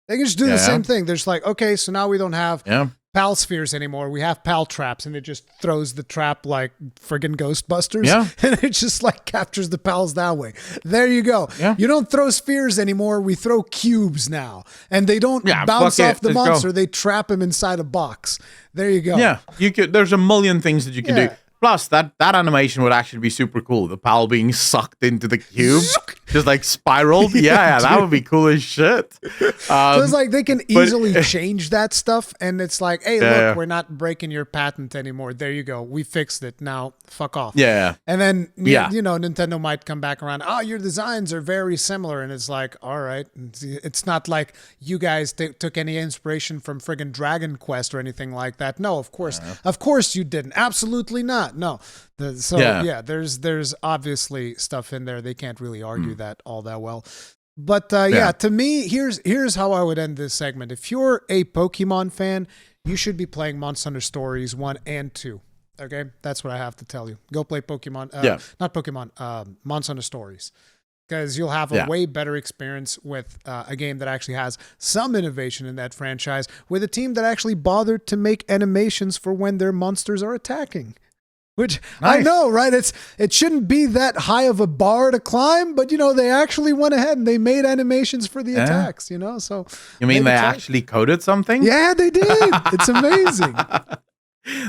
They can just do the same thing. They're just like, okay, so now we don't have PAL spheres anymore. We have PAL traps, and it just throws the trap like friggin' Ghostbusters. Yeah. And it just like captures the PALs that way. There you go. Yeah. You don't throw spheres anymore. We throw cubes now. And they don't bounce off the monster. They trap him inside a box. There you go. Yeah. There's a million things that you can do. Plus, that animation would actually be super cool. The Pal being sucked into the cube, just like spiraled. Yeah, that would be cool as shit. So it's like they can easily change that stuff, and it's like, hey, look, we're not breaking your patent anymore. There you go. We fixed it. Now, fuck off. Yeah. And then, you know, Nintendo might come back around. Oh, your designs are very similar. And it's like, all right. It's not like you guys took any inspiration from friggin' Dragon Quest or anything like that. No, of course. Of course you didn't. Absolutely not. No. There's obviously stuff in there. They can't really argue that all that well. But to me, here's how I would end this segment. If you're a Pokemon fan, you should be playing Monster Hunter Stories 1 and 2. Okay? That's what I have to tell you. Go play Pokemon. Not Pokemon. Monster Hunter Stories. Because you'll have a way better experience with a game that actually has some innovation in that franchise, with a team that actually bothered to make animations for when their monsters are attacking. Which nice. I know, right? It shouldn't be that high of a bar to climb, but, you know, they actually went ahead and they made animations for the attacks, you know? So you mean they actually coded something? Yeah, they did. It's amazing.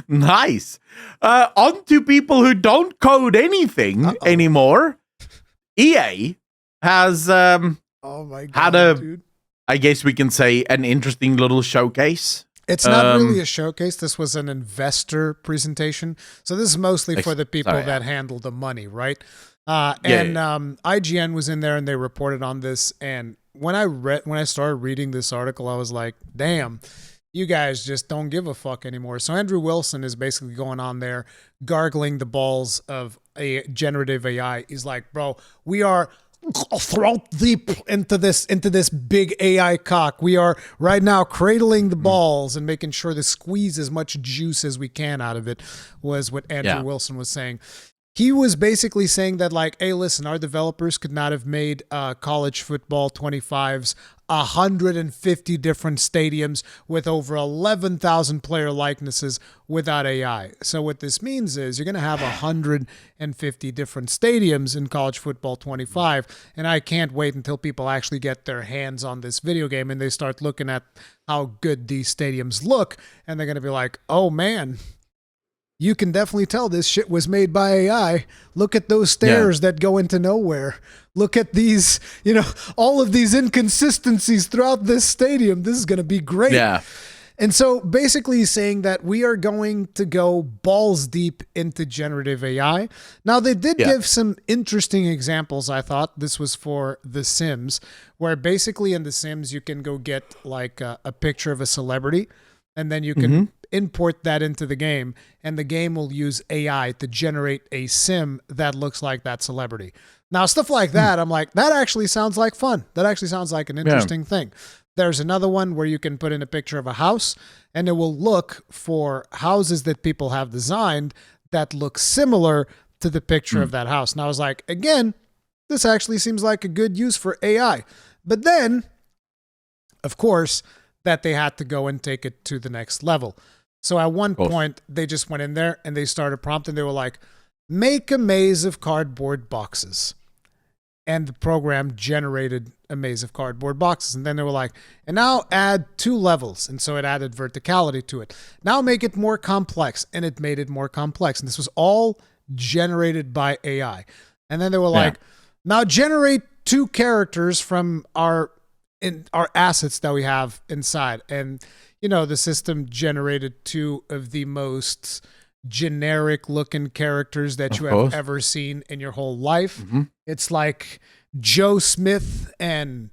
Nice. On to people who don't code anything anymore. EA has oh my God, dude. I guess we can say, an interesting little showcase. It's not really a showcase. This was an investor presentation. So this is mostly for the people that handle the money, right? IGN was in there and they reported on this. And when I started reading this article, I was like, damn, you guys just don't give a fuck anymore. So Andrew Wilson is basically going on there, gargling the balls of a generative AI. He's like, bro, we are throat deep into this big AI cock. We are right now cradling the balls and making sure to squeeze as much juice as we can out of it, was what Andrew Wilson was saying. He was basically saying that, like, hey, listen, our developers could not have made college football 25s 150 different stadiums with over 11,000 player likenesses without AI. So what this means is you're going to have 150 different stadiums in college football 25, and I can't wait until people actually get their hands on this video game and they start looking at how good these stadiums look, and they're going to be like, oh man, you can definitely tell this shit was made by AI. Look at those stairs that go into nowhere. Look at these, you know, all of these inconsistencies throughout this stadium. This is going to be great. Yeah. And so basically saying that we are going to go balls deep into generative AI. Now, they did give some interesting examples, I thought. This was for The Sims, where basically in The Sims, you can go get like a picture of a celebrity, and then you can import that into the game, and the game will use AI to generate a sim that looks like that celebrity. Now, stuff like that, I'm like, that actually sounds like fun. That actually sounds like an interesting thing. There's another one where you can put in a picture of a house, and it will look for houses that people have designed that look similar to the picture of that house. And I was like, again, this actually seems like a good use for AI. But then, of course, that they had to go and take it to the next level. So at one point, they just went in there and they started prompting. They were like, make a maze of cardboard boxes. And the program generated a maze of cardboard boxes. And then they were like, and now add 2 levels. And so it added verticality to it. Now make it more complex. And it made it more complex. And this was all generated by AI. And then they were like, now generate 2 characters from our assets that we have inside. And you know, the system generated 2 of the most generic looking characters that you have ever seen in your whole life. It's like Joe Smith and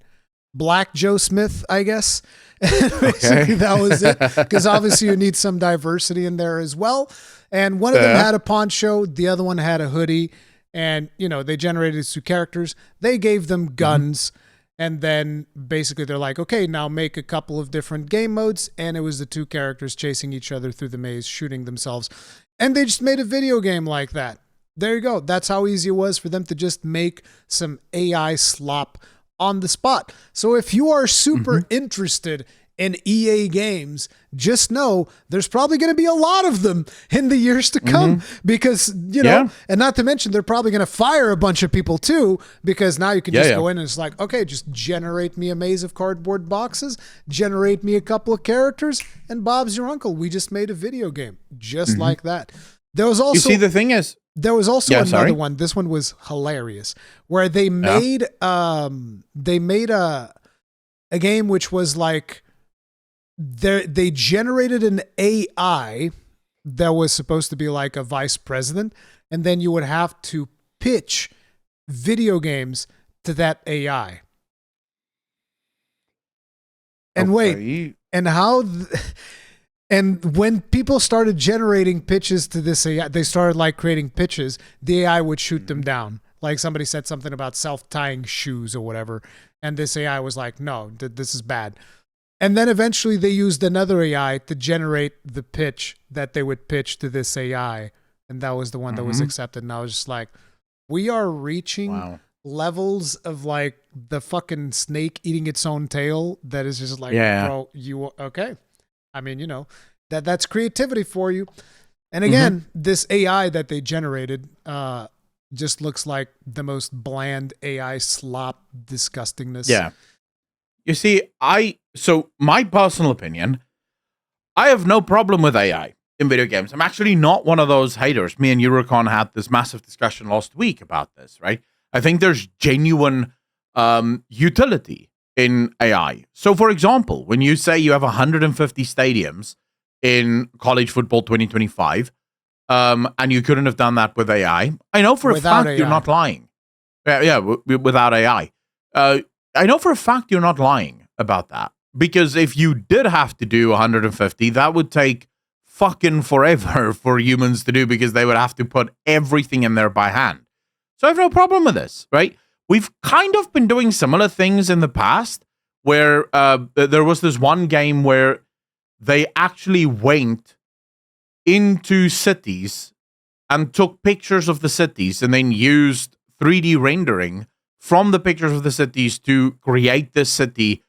Black Joe Smith, I guess. Basically, that was it. Because obviously you need some diversity in there as well. And one of them had a poncho, the other one had a hoodie. And, you know, they generated 2 characters. They gave them guns. And then basically they're like, okay, now make a couple of different game modes. And it was the 2 characters chasing each other through the maze, shooting themselves. And they just made a video game like that. There you go. That's how easy it was for them to just make some AI slop on the spot. So if you are super interested in EA games, just know there's probably going to be a lot of them in the years to come because, you know, and not to mention they're probably going to fire a bunch of people too, because now you can just go in and it's like, okay, just generate me a maze of cardboard boxes, generate me a couple of characters, and Bob's your uncle. We just made a video game just like that. There was also You see, the thing is, there was also Yeah, another sorry? one. This one was hilarious, where they made a game which was like they generated an AI that was supposed to be like a vice president, and then you would have to pitch video games to that AI. And Okay. and and when people started generating pitches to this AI, they started like creating pitches, the AI would shoot them down. Like somebody said something about self-tying shoes or whatever, and this AI was like, no, this is bad. And then eventually they used another AI to generate the pitch that they would pitch to this AI. And that was the one that was accepted. And I was just like, we are reaching levels of like the fucking snake eating its own tail that is just like, bro, you okay? I mean, you know, that's creativity for you. And again, this AI that they generated just looks like the most bland AI slop disgustingness. Yeah. You see, so my personal opinion, I have no problem with AI in video games. I'm actually not one of those haters. Me and Eurocon had this massive discussion last week about this, right? I think there's genuine utility in AI. So, for example, when you say you have 150 stadiums in college football 2025, and you couldn't have done that with AI, I know for a fact you're not lying. Without AI. I know for a fact you're not lying about that. Because if you did have to do 150, that would take fucking forever for humans to do, because they would have to put everything in there by hand. So I have no problem with this, right? We've kind of been doing similar things in the past, where there was this one game where they actually went into cities and took pictures of the cities and then used 3D rendering from the pictures of the cities to create this city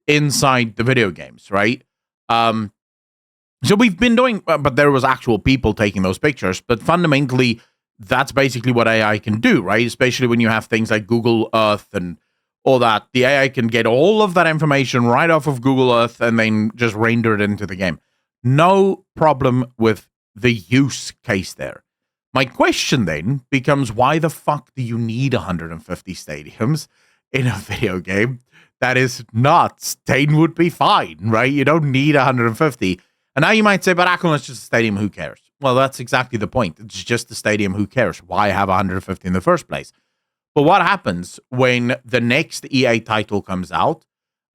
inside the video games, right? So we've been doing, but there was actual people taking those pictures. But fundamentally, that's basically what AI can do, right? Especially when you have things like Google Earth and all that. The AI can get all of that information right off of Google Earth and then just render it into the game. No problem with the use case there. My question then becomes, why the fuck do you need 150 stadiums in a video game? That is nuts. 10 would be fine, right? You don't need 150. And now you might say, but Akon, it's just a stadium, who cares? Well, that's exactly the point. It's just a stadium, who cares? Why have 150 in the first place? But what happens when the next EA title comes out?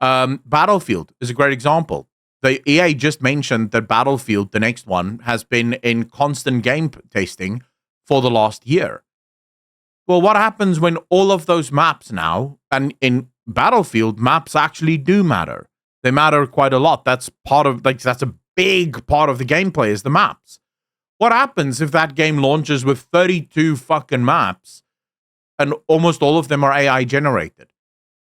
Battlefield is a great example. The EA just mentioned that Battlefield, the next one, has been in constant game testing for the last year. Well, what happens when all of those maps now, and in Battlefield, maps actually do matter. They matter quite a lot. That's that's a big part of the gameplay, is the maps. What happens if that game launches with 32 fucking maps and almost all of them are AI generated?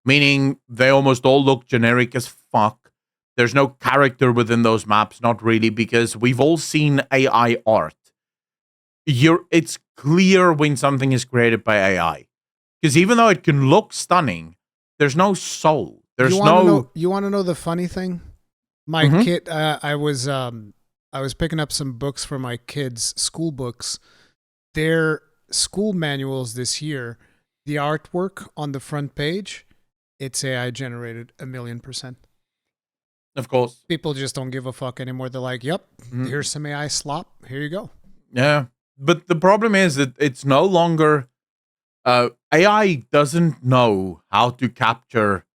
Meaning they almost all look generic as fuck. There's no character within those maps, not really, because we've all seen AI art. It's clear when something is created by AI. Because even though it can look stunning, there's no soul. You want to know the funny thing? My kid, I was picking up some books for my kids' school books. Their school manuals this year, the artwork on the front page, it's AI generated 1,000,000%. Of course. People just don't give a fuck anymore. They're like, yep, here's some AI slop. Here you go. Yeah. But the problem is that it's no longer... AI doesn't know how to capture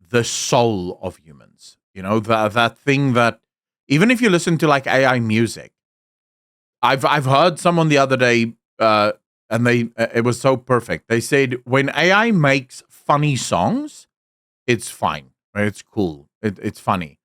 the soul of humans. You know, that thing that... Even if you listen to like AI music, I've heard someone the other day, and it was so perfect. They said, when AI makes funny songs, it's fine, right? It's cool. It's funny.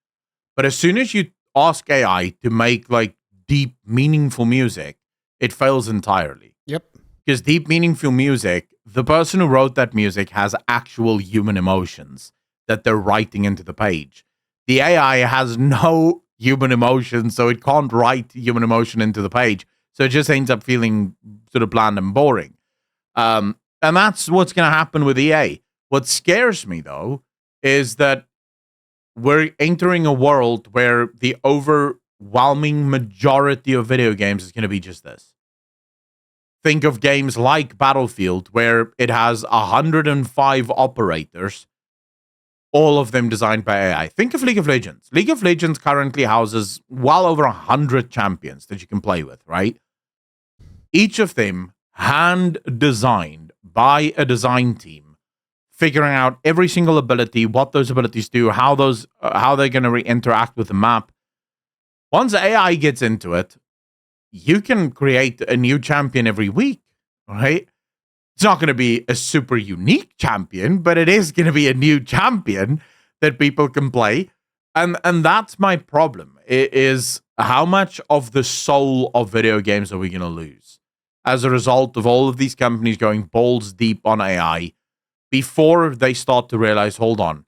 But as soon as you ask AI to make like deep, meaningful music, it fails entirely. Yep. Because deep, meaningful music, the person who wrote that music has actual human emotions that they're writing into the page. The AI has no human emotion, so it can't write human emotion into the page. So it just ends up feeling sort of bland and boring. And that's what's going to happen with EA. What scares me, though, is that we're entering a world where the overwhelming majority of video games is going to be just this. Think of games like Battlefield, where it has 105 operators, all of them designed by AI. Think of League of Legends. League of Legends currently houses well over 100 champions that you can play with, right? Each of them hand designed by a design team, figuring out every single ability, what those abilities do, how they're going to interact with the map. Once AI gets into it, you can create a new champion every week, right? It's not going to be a super unique champion, but it is going to be a new champion that people can play. And that's my problem, is how much of the soul of video games are we going to lose as a result of all of these companies going balls deep on AI before they start to realize, hold on,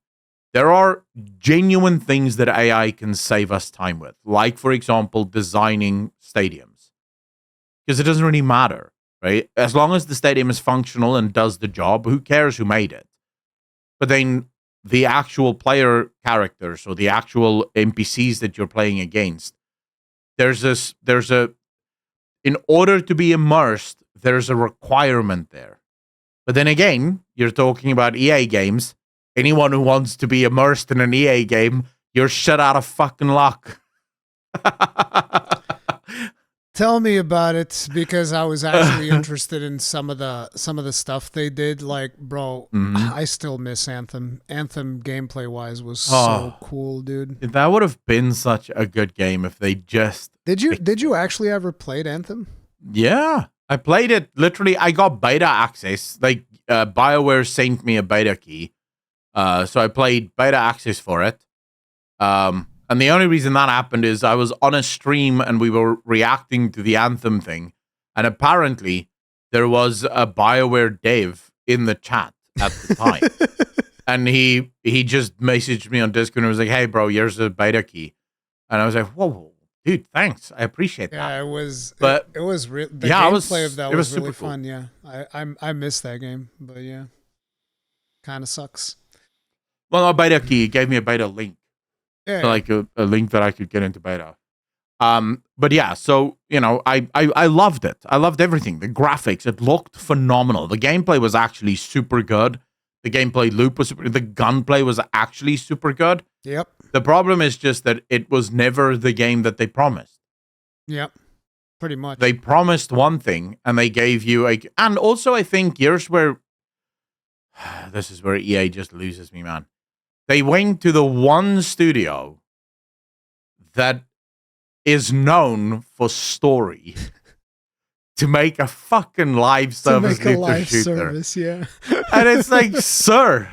there are genuine things that AI can save us time with, like, for example, designing stadiums. Because it doesn't really matter, right? As long as the stadium is functional and does the job, who cares who made it? But then the actual player characters or the actual NPCs that you're playing against, in order to be immersed, there's a requirement there. But then again, you're talking about EA games. Anyone who wants to be immersed in an EA game, you're shut out of fucking luck. Tell me about it, because I was actually interested in some of the stuff they did. Like, bro, I still miss Anthem. Anthem gameplay wise was so cool, dude. That would have been such a good game if they just Did you actually ever play Anthem? Yeah, I played it. Literally, I got beta access. Like, BioWare sent me a beta key, so I played beta access for it. And the only reason that happened is I was on a stream and we were reacting to the Anthem thing. And apparently there was a BioWare dev in the chat at the time. And he just messaged me on Discord and was like, hey, bro, here's a beta key. And I was like, whoa, dude, thanks. I appreciate that. Yeah, it was the gameplay of that was really fun. Yeah, I missed that game, but yeah, kind of sucks. Well, a beta key, it gave me a beta link. Yeah, so like a link that I could get into beta. But yeah, so, you know, I loved it. I loved everything. The graphics, it looked phenomenal. The gameplay was actually super good. The gameplay loop was super, the gunplay was actually super good. Yep. The problem is just that it was never the game that they promised. Yep. Pretty much. They promised one thing and they gave you and also I think here's where this is where EA just loses me, man. They went to the one studio that is known for story to make a fucking live service to make a live shooter. Service, yeah. And it's like, sir,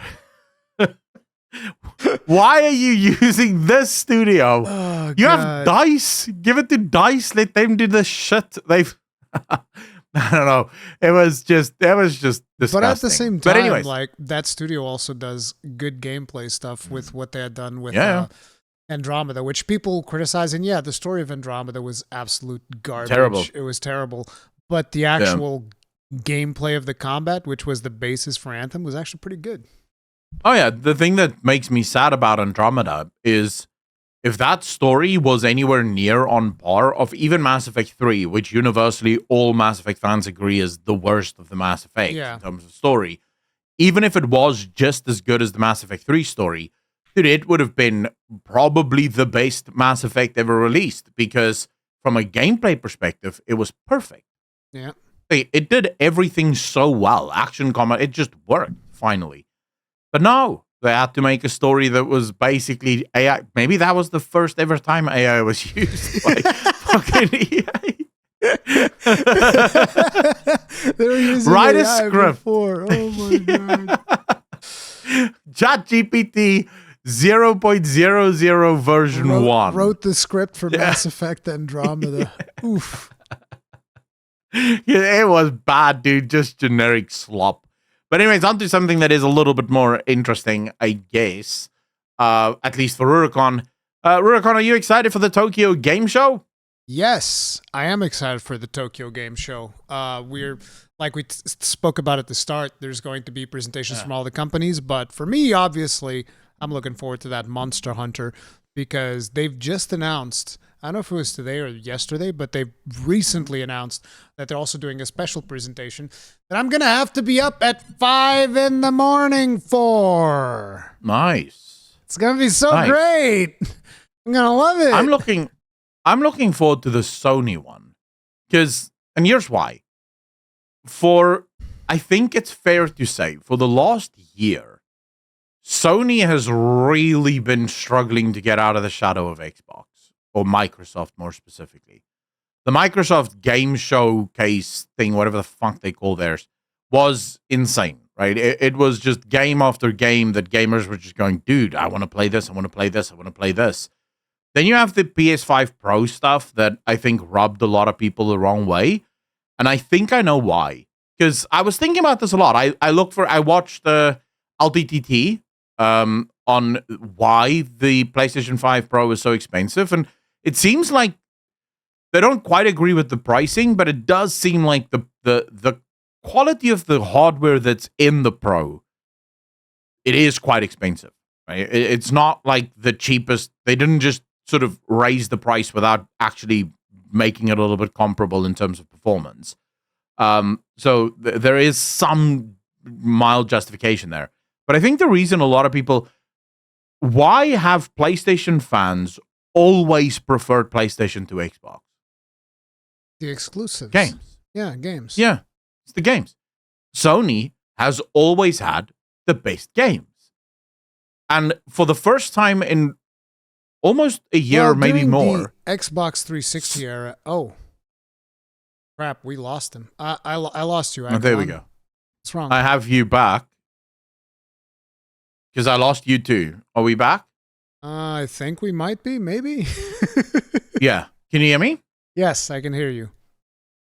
why are you using this studio? Oh, you have DICE. Give it to DICE. Let them do the shit. They've I don't know. It was just disgusting. But at the same time, anyways, like, that studio also does good gameplay stuff with what they had done with Andromeda, which people criticize. And yeah, the story of Andromeda was absolute garbage. Terrible. It was terrible. But the actual gameplay of the combat, which was the basis for Anthem, was actually pretty good. Oh yeah, the thing that makes me sad about Andromeda is if that story was anywhere near on par of even Mass Effect 3, which universally all Mass Effect fans agree is the worst of the Mass Effect in terms of story, even if it was just as good as the Mass Effect 3 story, dude, it would have been probably the best Mass Effect ever released, because from a gameplay perspective, it was perfect. Yeah. It did everything so well. Action, combat, it just worked, finally. But no, they had to make a story that was basically AI. Maybe that was the first ever time AI was used by fucking EA. They were using Write AI a script. Before. Oh my god. ChatGPT 0.00 version 1. Wrote the script for Mass Effect Andromeda. Oof. Yeah, it was bad, dude. Just generic slop. But anyways, on to something that is a little bit more interesting, I guess. At least for Rurikon. Rurikon, are you excited for the Tokyo Game Show? Yes, I am excited for the Tokyo Game Show. We're, like we spoke about at the start, there's going to be presentations from all the companies. But for me, obviously, I'm looking forward to that Monster Hunter, because they've just announced I don't know if it was today or yesterday, but they recently announced that they're also doing a special presentation that I'm going to have to be up at 5 in the morning for. Nice. It's going to be so great. I'm going to love it. I'm looking forward to the Sony one. And here's why. I think it's fair to say, for the last year, Sony has really been struggling to get out of the shadow of Xbox, or Microsoft more specifically. The Microsoft Game Showcase thing, whatever the fuck they call theirs, was insane, right? It was just game after game that gamers were just going, dude, I want to play this, I want to play this, I want to play this. Then you have the PS5 Pro stuff that I think rubbed a lot of people the wrong way. And I think I know why. Because I was thinking about this a lot. I watched the LTTT on why the PlayStation 5 Pro is so expensive. And it seems like they don't quite agree with the pricing, but it does seem like the quality of the hardware that's in the Pro, it is quite expensive. Right? It's not like the cheapest. They didn't just sort of raise the price without actually making it a little bit comparable in terms of performance. So there is some mild justification there. But I think the reason a lot of people, why have PlayStation fans always preferred PlayStation to Xbox? The exclusives. Games. Yeah, games. Yeah, it's the games. Sony has always had the best games. And for the first time in almost a year, maybe more. The Xbox 360 era. Oh. Crap, we lost him. I lost you. There we go. What's wrong? I have you back. Because I lost you too. Are we back? I think we might be, maybe. Yeah. Can you hear me? Yes, I can hear you.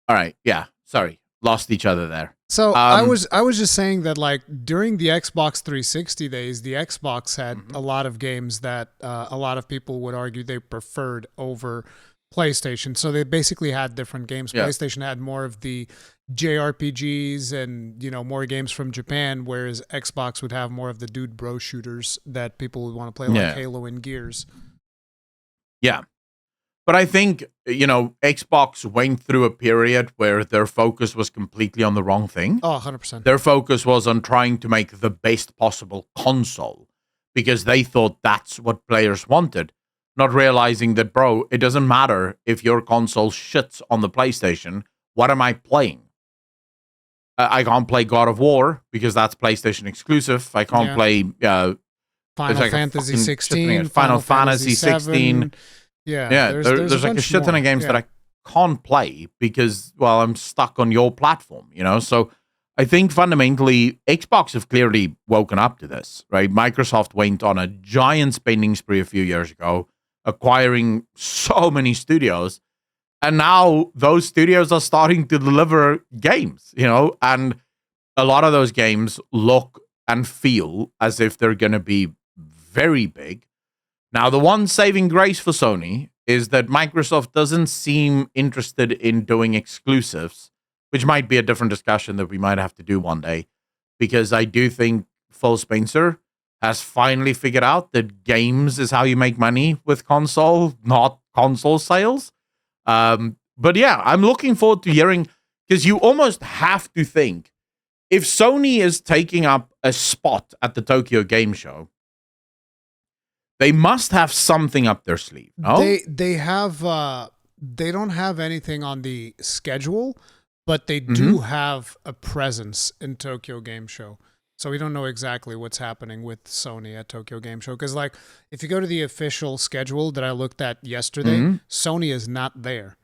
All right. Yeah. Sorry. Lost each other there. So I was just saying that, like, during the Xbox 360 days, the Xbox had a lot of games that a lot of people would argue they preferred over PlayStation. So they basically had different games. Yeah. PlayStation had more of the JRPGs and, you know, more games from Japan, whereas Xbox would have more of the dude bro shooters that people would want to play, like Halo and Gears. Yeah. But I think, you know, Xbox went through a period where their focus was completely on the wrong thing. Oh, 100%. Their focus was on trying to make the best possible console because they thought that's what players wanted, not realizing that, bro, it doesn't matter if your console shits on the PlayStation. What am I playing? I can't play God of War because that's PlayStation exclusive. I can't play Final Fantasy 16, Final Fantasy 16. Yeah, there's like a shit ton of games that I can't play because, well, I'm stuck on your platform, you know? So I think fundamentally, Xbox have clearly woken up to this, right? Microsoft went on a giant spending spree a few years ago, acquiring so many studios. And now those studios are starting to deliver games, you know? And a lot of those games look and feel as if they're going to be very big. Now, the one saving grace for Sony is that Microsoft doesn't seem interested in doing exclusives, which might be a different discussion that we might have to do one day, because I do think Phil Spencer has finally figured out that games is how you make money with console, not console sales. But yeah, I'm looking forward to hearing, because you almost have to think, if Sony is taking up a spot at the Tokyo Game Show, they must have something up their sleeve. No? They have they don't have anything on the schedule, but they do have a presence in Tokyo Game Show. So we don't know exactly what's happening with Sony at Tokyo Game Show. Because, like, if you go to the official schedule that I looked at yesterday, Sony is not there.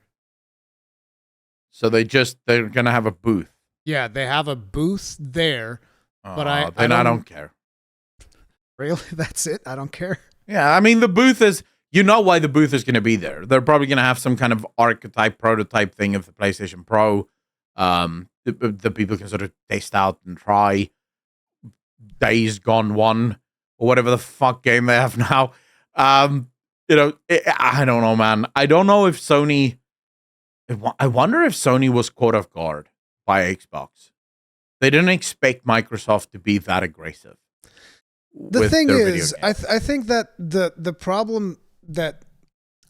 So they're going to have a booth. Yeah, they have a booth there. But I don't care. Really? That's it? I don't care. Yeah, I mean, the booth is, you know why the booth is going to be there. They're probably going to have some kind of archetype, prototype thing of the PlayStation Pro. The people can sort of test out and try. Days Gone 1, or whatever the fuck game they have now. You know, I don't know, man. I don't know if Sony... I wonder if Sony was caught off guard by Xbox. They didn't expect Microsoft to be that aggressive. The thing is, I think that the problem that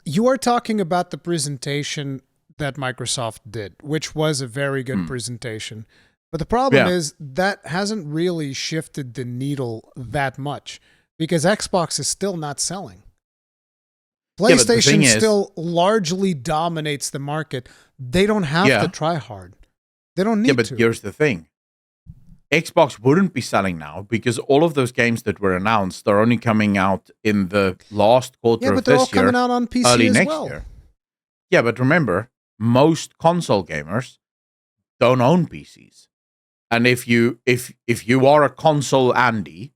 You are talking about the presentation that Microsoft did, which was a very good presentation. But the problem is that hasn't really shifted the needle that much because Xbox is still not selling. PlayStation still largely dominates the market. They don't have to try hard. They don't need to. Yeah, but here's the thing. Xbox wouldn't be selling now because all of those games that were announced are only coming out in the last quarter of this year. Yeah, but they're all coming out on PC early as next well. year. Yeah, but remember, most console gamers don't own PCs. And if you are a console Andy,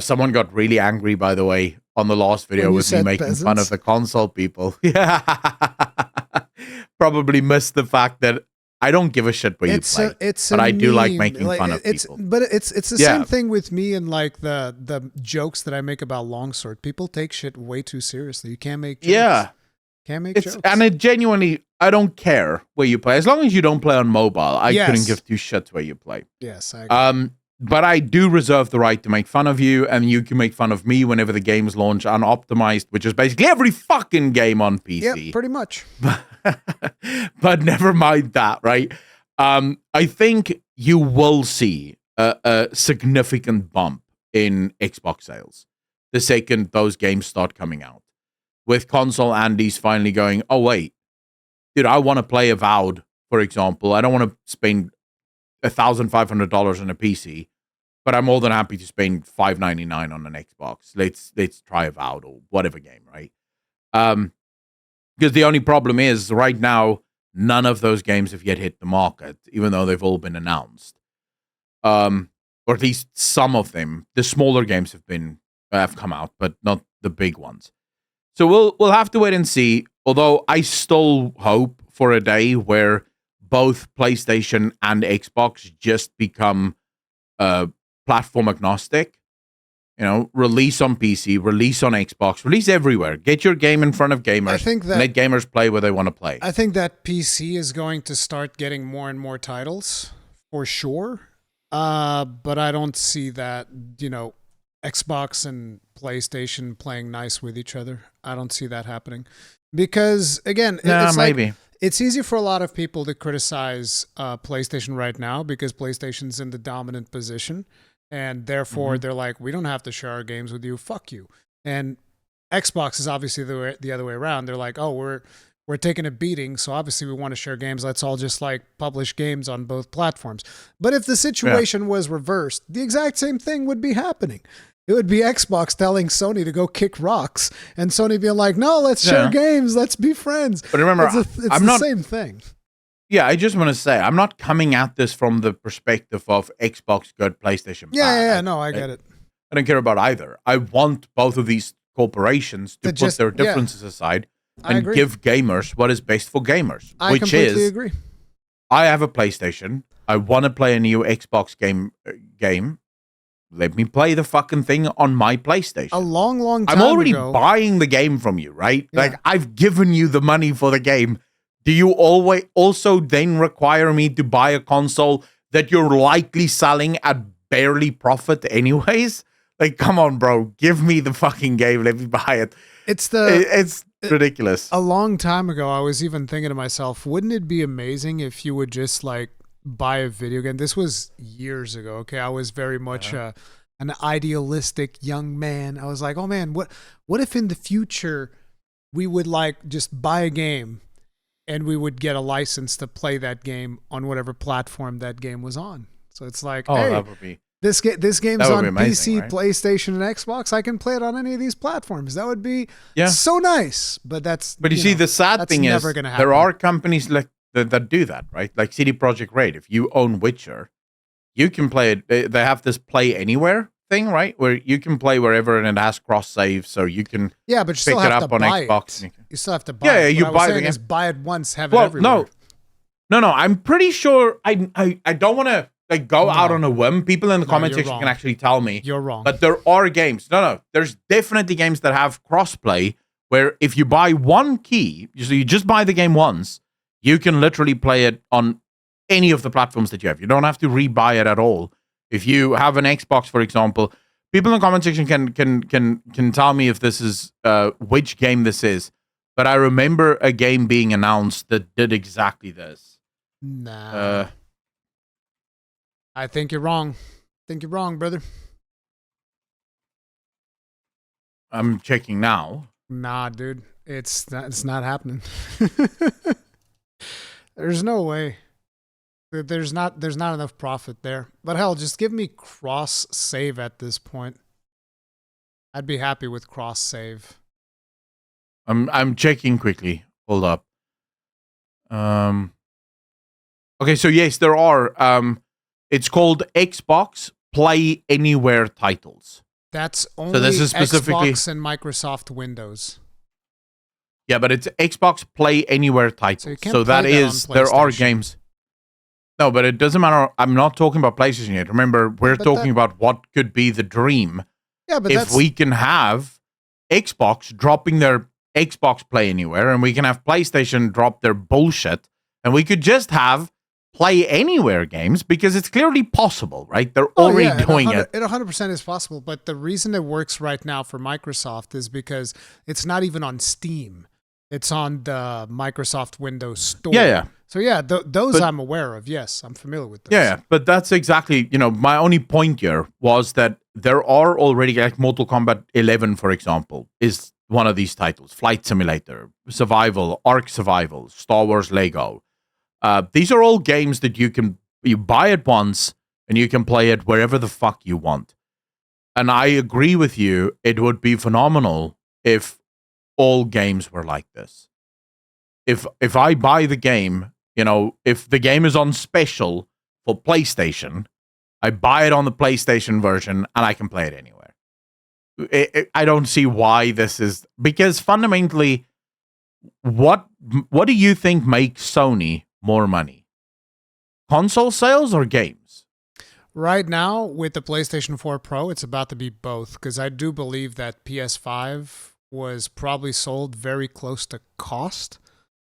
someone got really angry, by the way, on the last video with me making fun of the console people. Yeah. Probably missed the fact that I don't give a shit where you play. But I do like making fun of people. But it's the same thing with me and like the jokes that I make about longsword. People take shit way too seriously. You can't make jokes. Yeah. Can't make jokes. And it genuinely, I don't care where you play. As long as you don't play on mobile, I couldn't give two shits where you play. Yes, I agree. But I do reserve the right to make fun of you, and you can make fun of me whenever the games launch unoptimized, which is basically every fucking game on PC. Yeah, pretty much. But never mind that, right? I think you will see a significant bump in Xbox sales the second those games start coming out. With console Andy's finally going, oh, wait, dude, I want to play Avowed, for example. I don't want to spend $1,500 on a PC, but I'm more than happy to spend $5.99 on an Xbox. Let's try Avowed or whatever game, right? Because the only problem is right now, none of those games have yet hit the market, even though they've all been announced. Or at least some of them. The smaller games have come out, but not the big ones. So we'll have to wait and see. Although I still hope for a day where both PlayStation and Xbox just become platform agnostic. You know, release on PC, release on Xbox, release everywhere. Get your game in front of gamers. And let gamers play where they want to play. I think that PC is going to start getting more and more titles for sure. But I don't see that, Xbox and PlayStation playing nice with each other. I don't see that happening. Because, again, it's easy for a lot of people to criticize PlayStation right now because PlayStation's in the dominant position. And therefore, they're like, we don't have to share our games with you. Fuck you. And Xbox is obviously the other way around. They're like, oh, we're taking a beating, so obviously we want to share games. Let's all just like publish games on both platforms. But if the situation was reversed, the exact same thing would be happening. It would be Xbox telling Sony to go kick rocks, and Sony being like, no, let's share games. Let's be friends. But remember, it's the same thing. Yeah, I just want to say, I'm not coming at this from the perspective of Xbox good, PlayStation bad. No, I get it. I don't care about either. I want both of these corporations to put their differences aside and give gamers what is best for gamers. I completely agree. I have a PlayStation. I want to play a new Xbox game. Let me play the fucking thing on my PlayStation. A long time ago. I'm already buying the game from you, right? Yeah. Like, I've given you the money for the game. Do you always also then require me to buy a console that you're likely selling at barely profit anyways? Like, come on, bro. Give me the fucking game. Let me buy it. It's ridiculous. A long time ago, I was even thinking to myself, wouldn't it be amazing if you would just like buy a video game? This was years ago. Okay, I was very much an idealistic young man. I was like, oh man, what if in the future we would like just buy a game and we would get a license to play that game on whatever platform that game was on? So it's like, hey, that would be this game's on amazing, PC, right? PlayStation, and Xbox. I can play it on any of these platforms. That would be so nice. But you see, the sad thing is there are companies like that do that, right? Like CD Projekt Red. If you own Witcher, you can play it. They have this play anywhere thing, right? Where you can play wherever and it has cross save, so you can but you still pick have it up to on buy Xbox. It. You still have to buy it. Yeah, you buy the game. Is buy it once, have it everywhere. No. I'm pretty sure. I don't want to like go out on a whim. People in the comment section can actually tell me you're wrong. But there are games. No. There's definitely games that have crossplay where if you buy one key, so you just buy the game once, you can literally play it on any of the platforms that you have. You don't have to rebuy it at all. If you have an Xbox, for example, people in the comment section can tell me if this is which game this is. but I remember a game being announced that did exactly this. Nah. I think you're wrong. Brother. I'm checking now. Nah, dude. It's not happening. There's no way. There's not enough profit there. But hell, just give me cross save at this point. I'd be happy with cross save. I'm checking quickly. Hold up. Okay, so yes, there are. It's called Xbox Play Anywhere titles. That's only so this is specifically Xbox and Microsoft Windows. Yeah, but it's Xbox Play Anywhere titles. So that is, there are games. No, but it doesn't matter. I'm not talking about PlayStation yet. Remember, we're talking about what could be the dream. Yeah, but if we can have Xbox dropping their Xbox Play Anywhere, and we can have PlayStation drop their bullshit, and we could just have Play Anywhere games, because it's clearly possible, right? They're already doing it. It 100% is possible, but the reason it works right now for Microsoft is because it's not even on Steam. It's on the Microsoft Windows Store. Yeah. So yeah, those I'm aware of. Yes, I'm familiar with those. Yeah, but that's exactly, my only point here was that there are already, like Mortal Kombat 11, for example, is one of these titles. Flight Simulator, Survival, Ark Survival, Star Wars Lego. These are all games that you buy it once and you can play it wherever the fuck you want. And I agree with you, it would be phenomenal if all games were like this. If I buy the game, if the game is on special for PlayStation, I buy it on the PlayStation version and I can play it anywhere. I don't see why this is, because fundamentally, what do you think makes Sony more money? Console sales or games? Right now, with the PlayStation 4 Pro, it's about to be both, because I do believe that PS5 was probably sold very close to cost.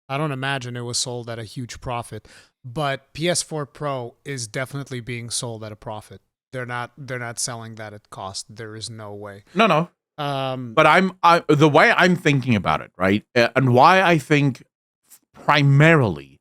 I don't imagine it was sold at a huge profit, but PS4 Pro is definitely being sold at a profit. They're not selling that at cost. There is no way. No. But the way I'm thinking about it, right, and why I think primarily,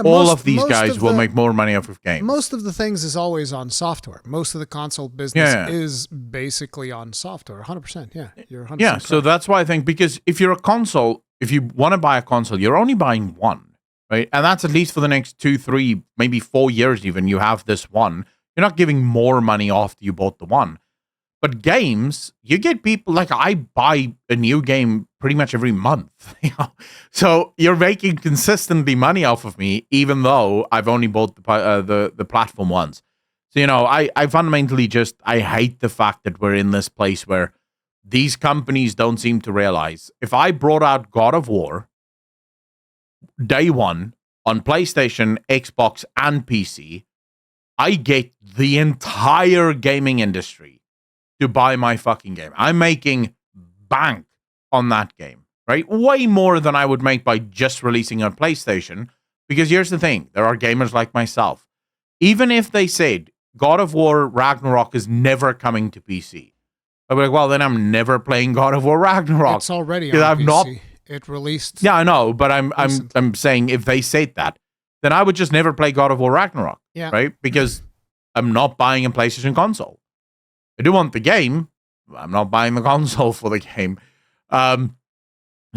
all of these guys will make more money off of games. Most of the things is always on software. Most of the console business is basically on software. 100%. Yeah, you're 100%. Yeah, correct. so that's why I think, because if you're a console, if you want to buy a console, you're only buying one, right? And that's at least for the next 2, 3, maybe 4 years even, you have this one. You're not giving more money after you bought the one. But games, you get people, like I buy a new game pretty much every month. So you're making consistently money off of me, even though I've only bought the platform once. So, I fundamentally I hate the fact that we're in this place where these companies don't seem to realize, if I brought out God of War day one on PlayStation, Xbox, and PC, I get the entire gaming industry to buy my fucking game. I'm making bank on that game, right? Way more than I would make by just releasing on PlayStation. Because here's the thing, there are gamers like myself. Even if they said God of War Ragnarok is never coming to PC, I'd be like, well, then I'm never playing God of War Ragnarok. It's already on PC. It released. Yeah, I know, but I'm saying if they said that, then I would just never play God of War Ragnarok, right? Because I'm not buying a PlayStation console. I do want the game. I'm not buying the console for the game. So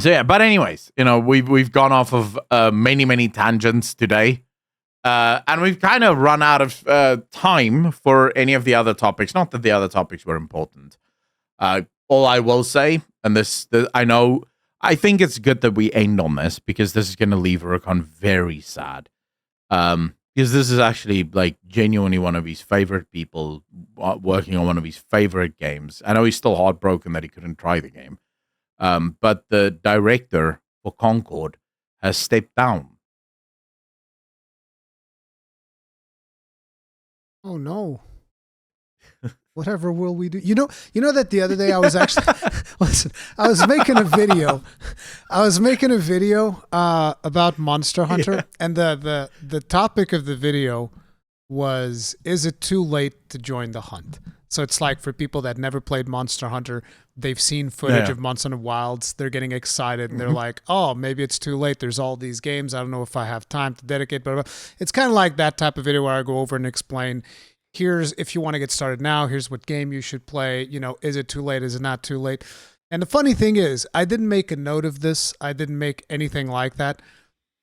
yeah, but anyways, we've gone off of many tangents today, and we've kind of run out of time for any of the other topics. Not that the other topics were important. All I will say, and I think it's good that we end on this, because this is going to leave Rukon very sad. Because this is actually like genuinely one of his favorite people working on one of his favorite games. I know he's still heartbroken that he couldn't try the game. But the director for Concord has stepped down. Oh no. Whatever will we do? You know that the other day I was actually listen, I was making a video. About Monster Hunter, and the topic of the video was, is it too late to join the hunt? So it's like for people that never played Monster Hunter, they've seen footage Yeah. of Monster Hunter Wilds, they're getting excited and they're like, oh, maybe it's too late. There's all these games. I don't know if I have time to dedicate, but it's kind of like that type of video where I go over and explain, here's, if you want to get started now, here's what game you should play. You know, is it too late? Is it not too late? And the funny thing is, I didn't make a note of this. I didn't make anything like that.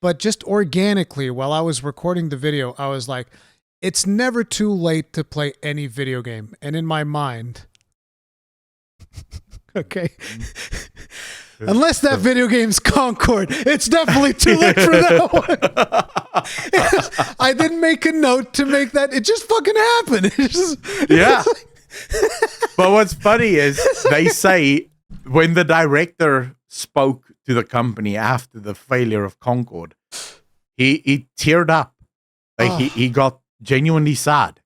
But just organically, while I was recording the video, I was like, it's never too late to play any video game. And in my mind, okay, unless that video game's Concord, it's definitely too late for that one. I didn't make a note to make that. It just fucking happened. Yeah. But what's funny is they say when the director spoke to the company after the failure of Concord, he teared up. Like he got genuinely sad.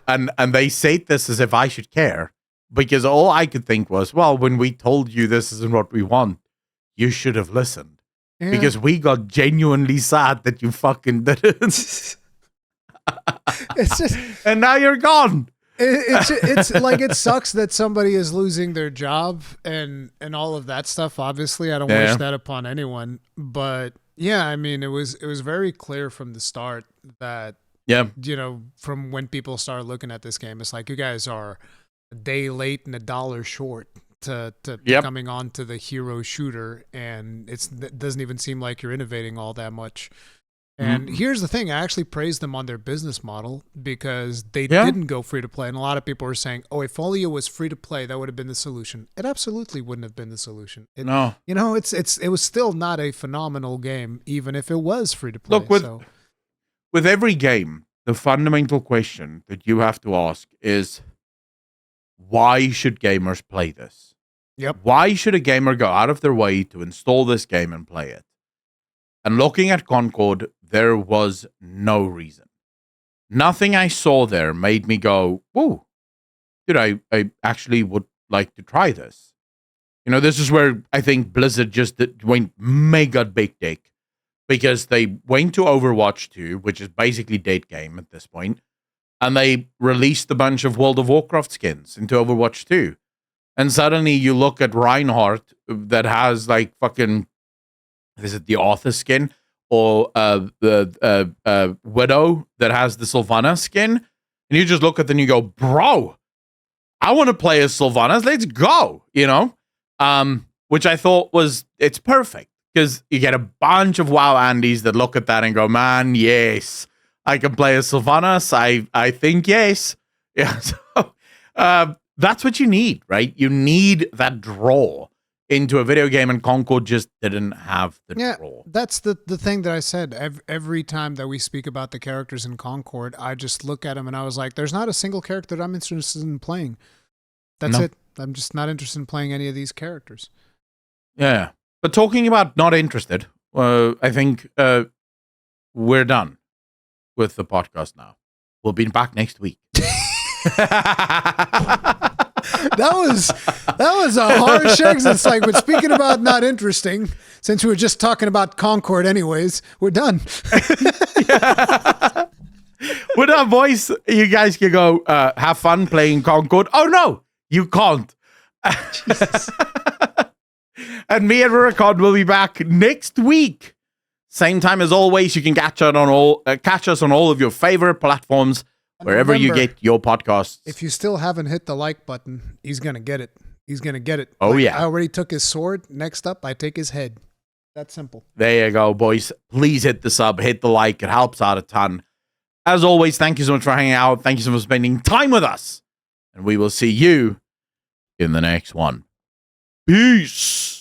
And they say this as if I should care. Because all I could think was, well, when we told you this isn't what we want, you should have listened. Yeah. Because we got genuinely sad that you fucking didn't. It's just, and now you're gone. It's like, it sucks that somebody is losing their job and all of that stuff. Obviously, I don't wish that upon anyone. But yeah, I mean, it was very clear from the start that, you know, from when people started looking at this game, it's like, you guys are a day late and $1 short to coming on to the hero shooter, and it doesn't even seem like you're innovating all that much. And here's the thing, I actually praised them on their business model because they didn't go free to play. And a lot of people were saying, oh, if only it was free to play, that would have been the solution. It absolutely wouldn't have been the solution. No. You know, it was still not a phenomenal game, even if it was free to play. Look, with every game, the fundamental question that you have to ask is, why should gamers play this? Yep. Why should a gamer go out of their way to install this game and play it? And looking at Concord, there was no reason. Nothing I saw there made me go, whoa, dude, I actually would like to try this. You know, this is where I think Blizzard just went mega big dick. Because they went to Overwatch 2, which is basically dead game at this point, and they released a bunch of World of Warcraft skins into Overwatch 2. And suddenly you look at Reinhardt that has like fucking, is it the Arthur skin? Or the Widow that has the Sylvanas skin? And you just look at them and you go, bro, I want to play as Sylvanas. Let's go, you know? Which I thought it's perfect. Because you get a bunch of WoW Andies that look at that and go, man, yes, I can play as Sylvanas. I think yes. Yeah, so that's what you need, right? You need that draw into a video game, and Concord just didn't have the draw. That's the thing that I said. Every time that we speak about the characters in Concord, I just look at them and I was like, there's not a single character that I'm interested in playing. That's it. I'm just not interested in playing any of these characters. Yeah. But talking about not interested, I think we're done with the podcast now. We'll be back next week. That was a harsh exit. It's like, but speaking about not interesting, since we were just talking about Concord anyways, we're done. We're done, boys. You guys can go have fun playing Concord. Oh, no, you can't. And me and Rurikon will be back next week. Same time as always. You can catch us on all of your favorite platforms, and wherever you get your podcasts. If you still haven't hit the like button, he's going to get it. He's going to get it. Oh, yeah. I already took his sword. Next up, I take his head. That's simple. There you go, boys. Please hit the sub, hit the like. It helps out a ton. As always, thank you so much for hanging out. Thank you so much for spending time with us. And we will see you in the next one. Peace.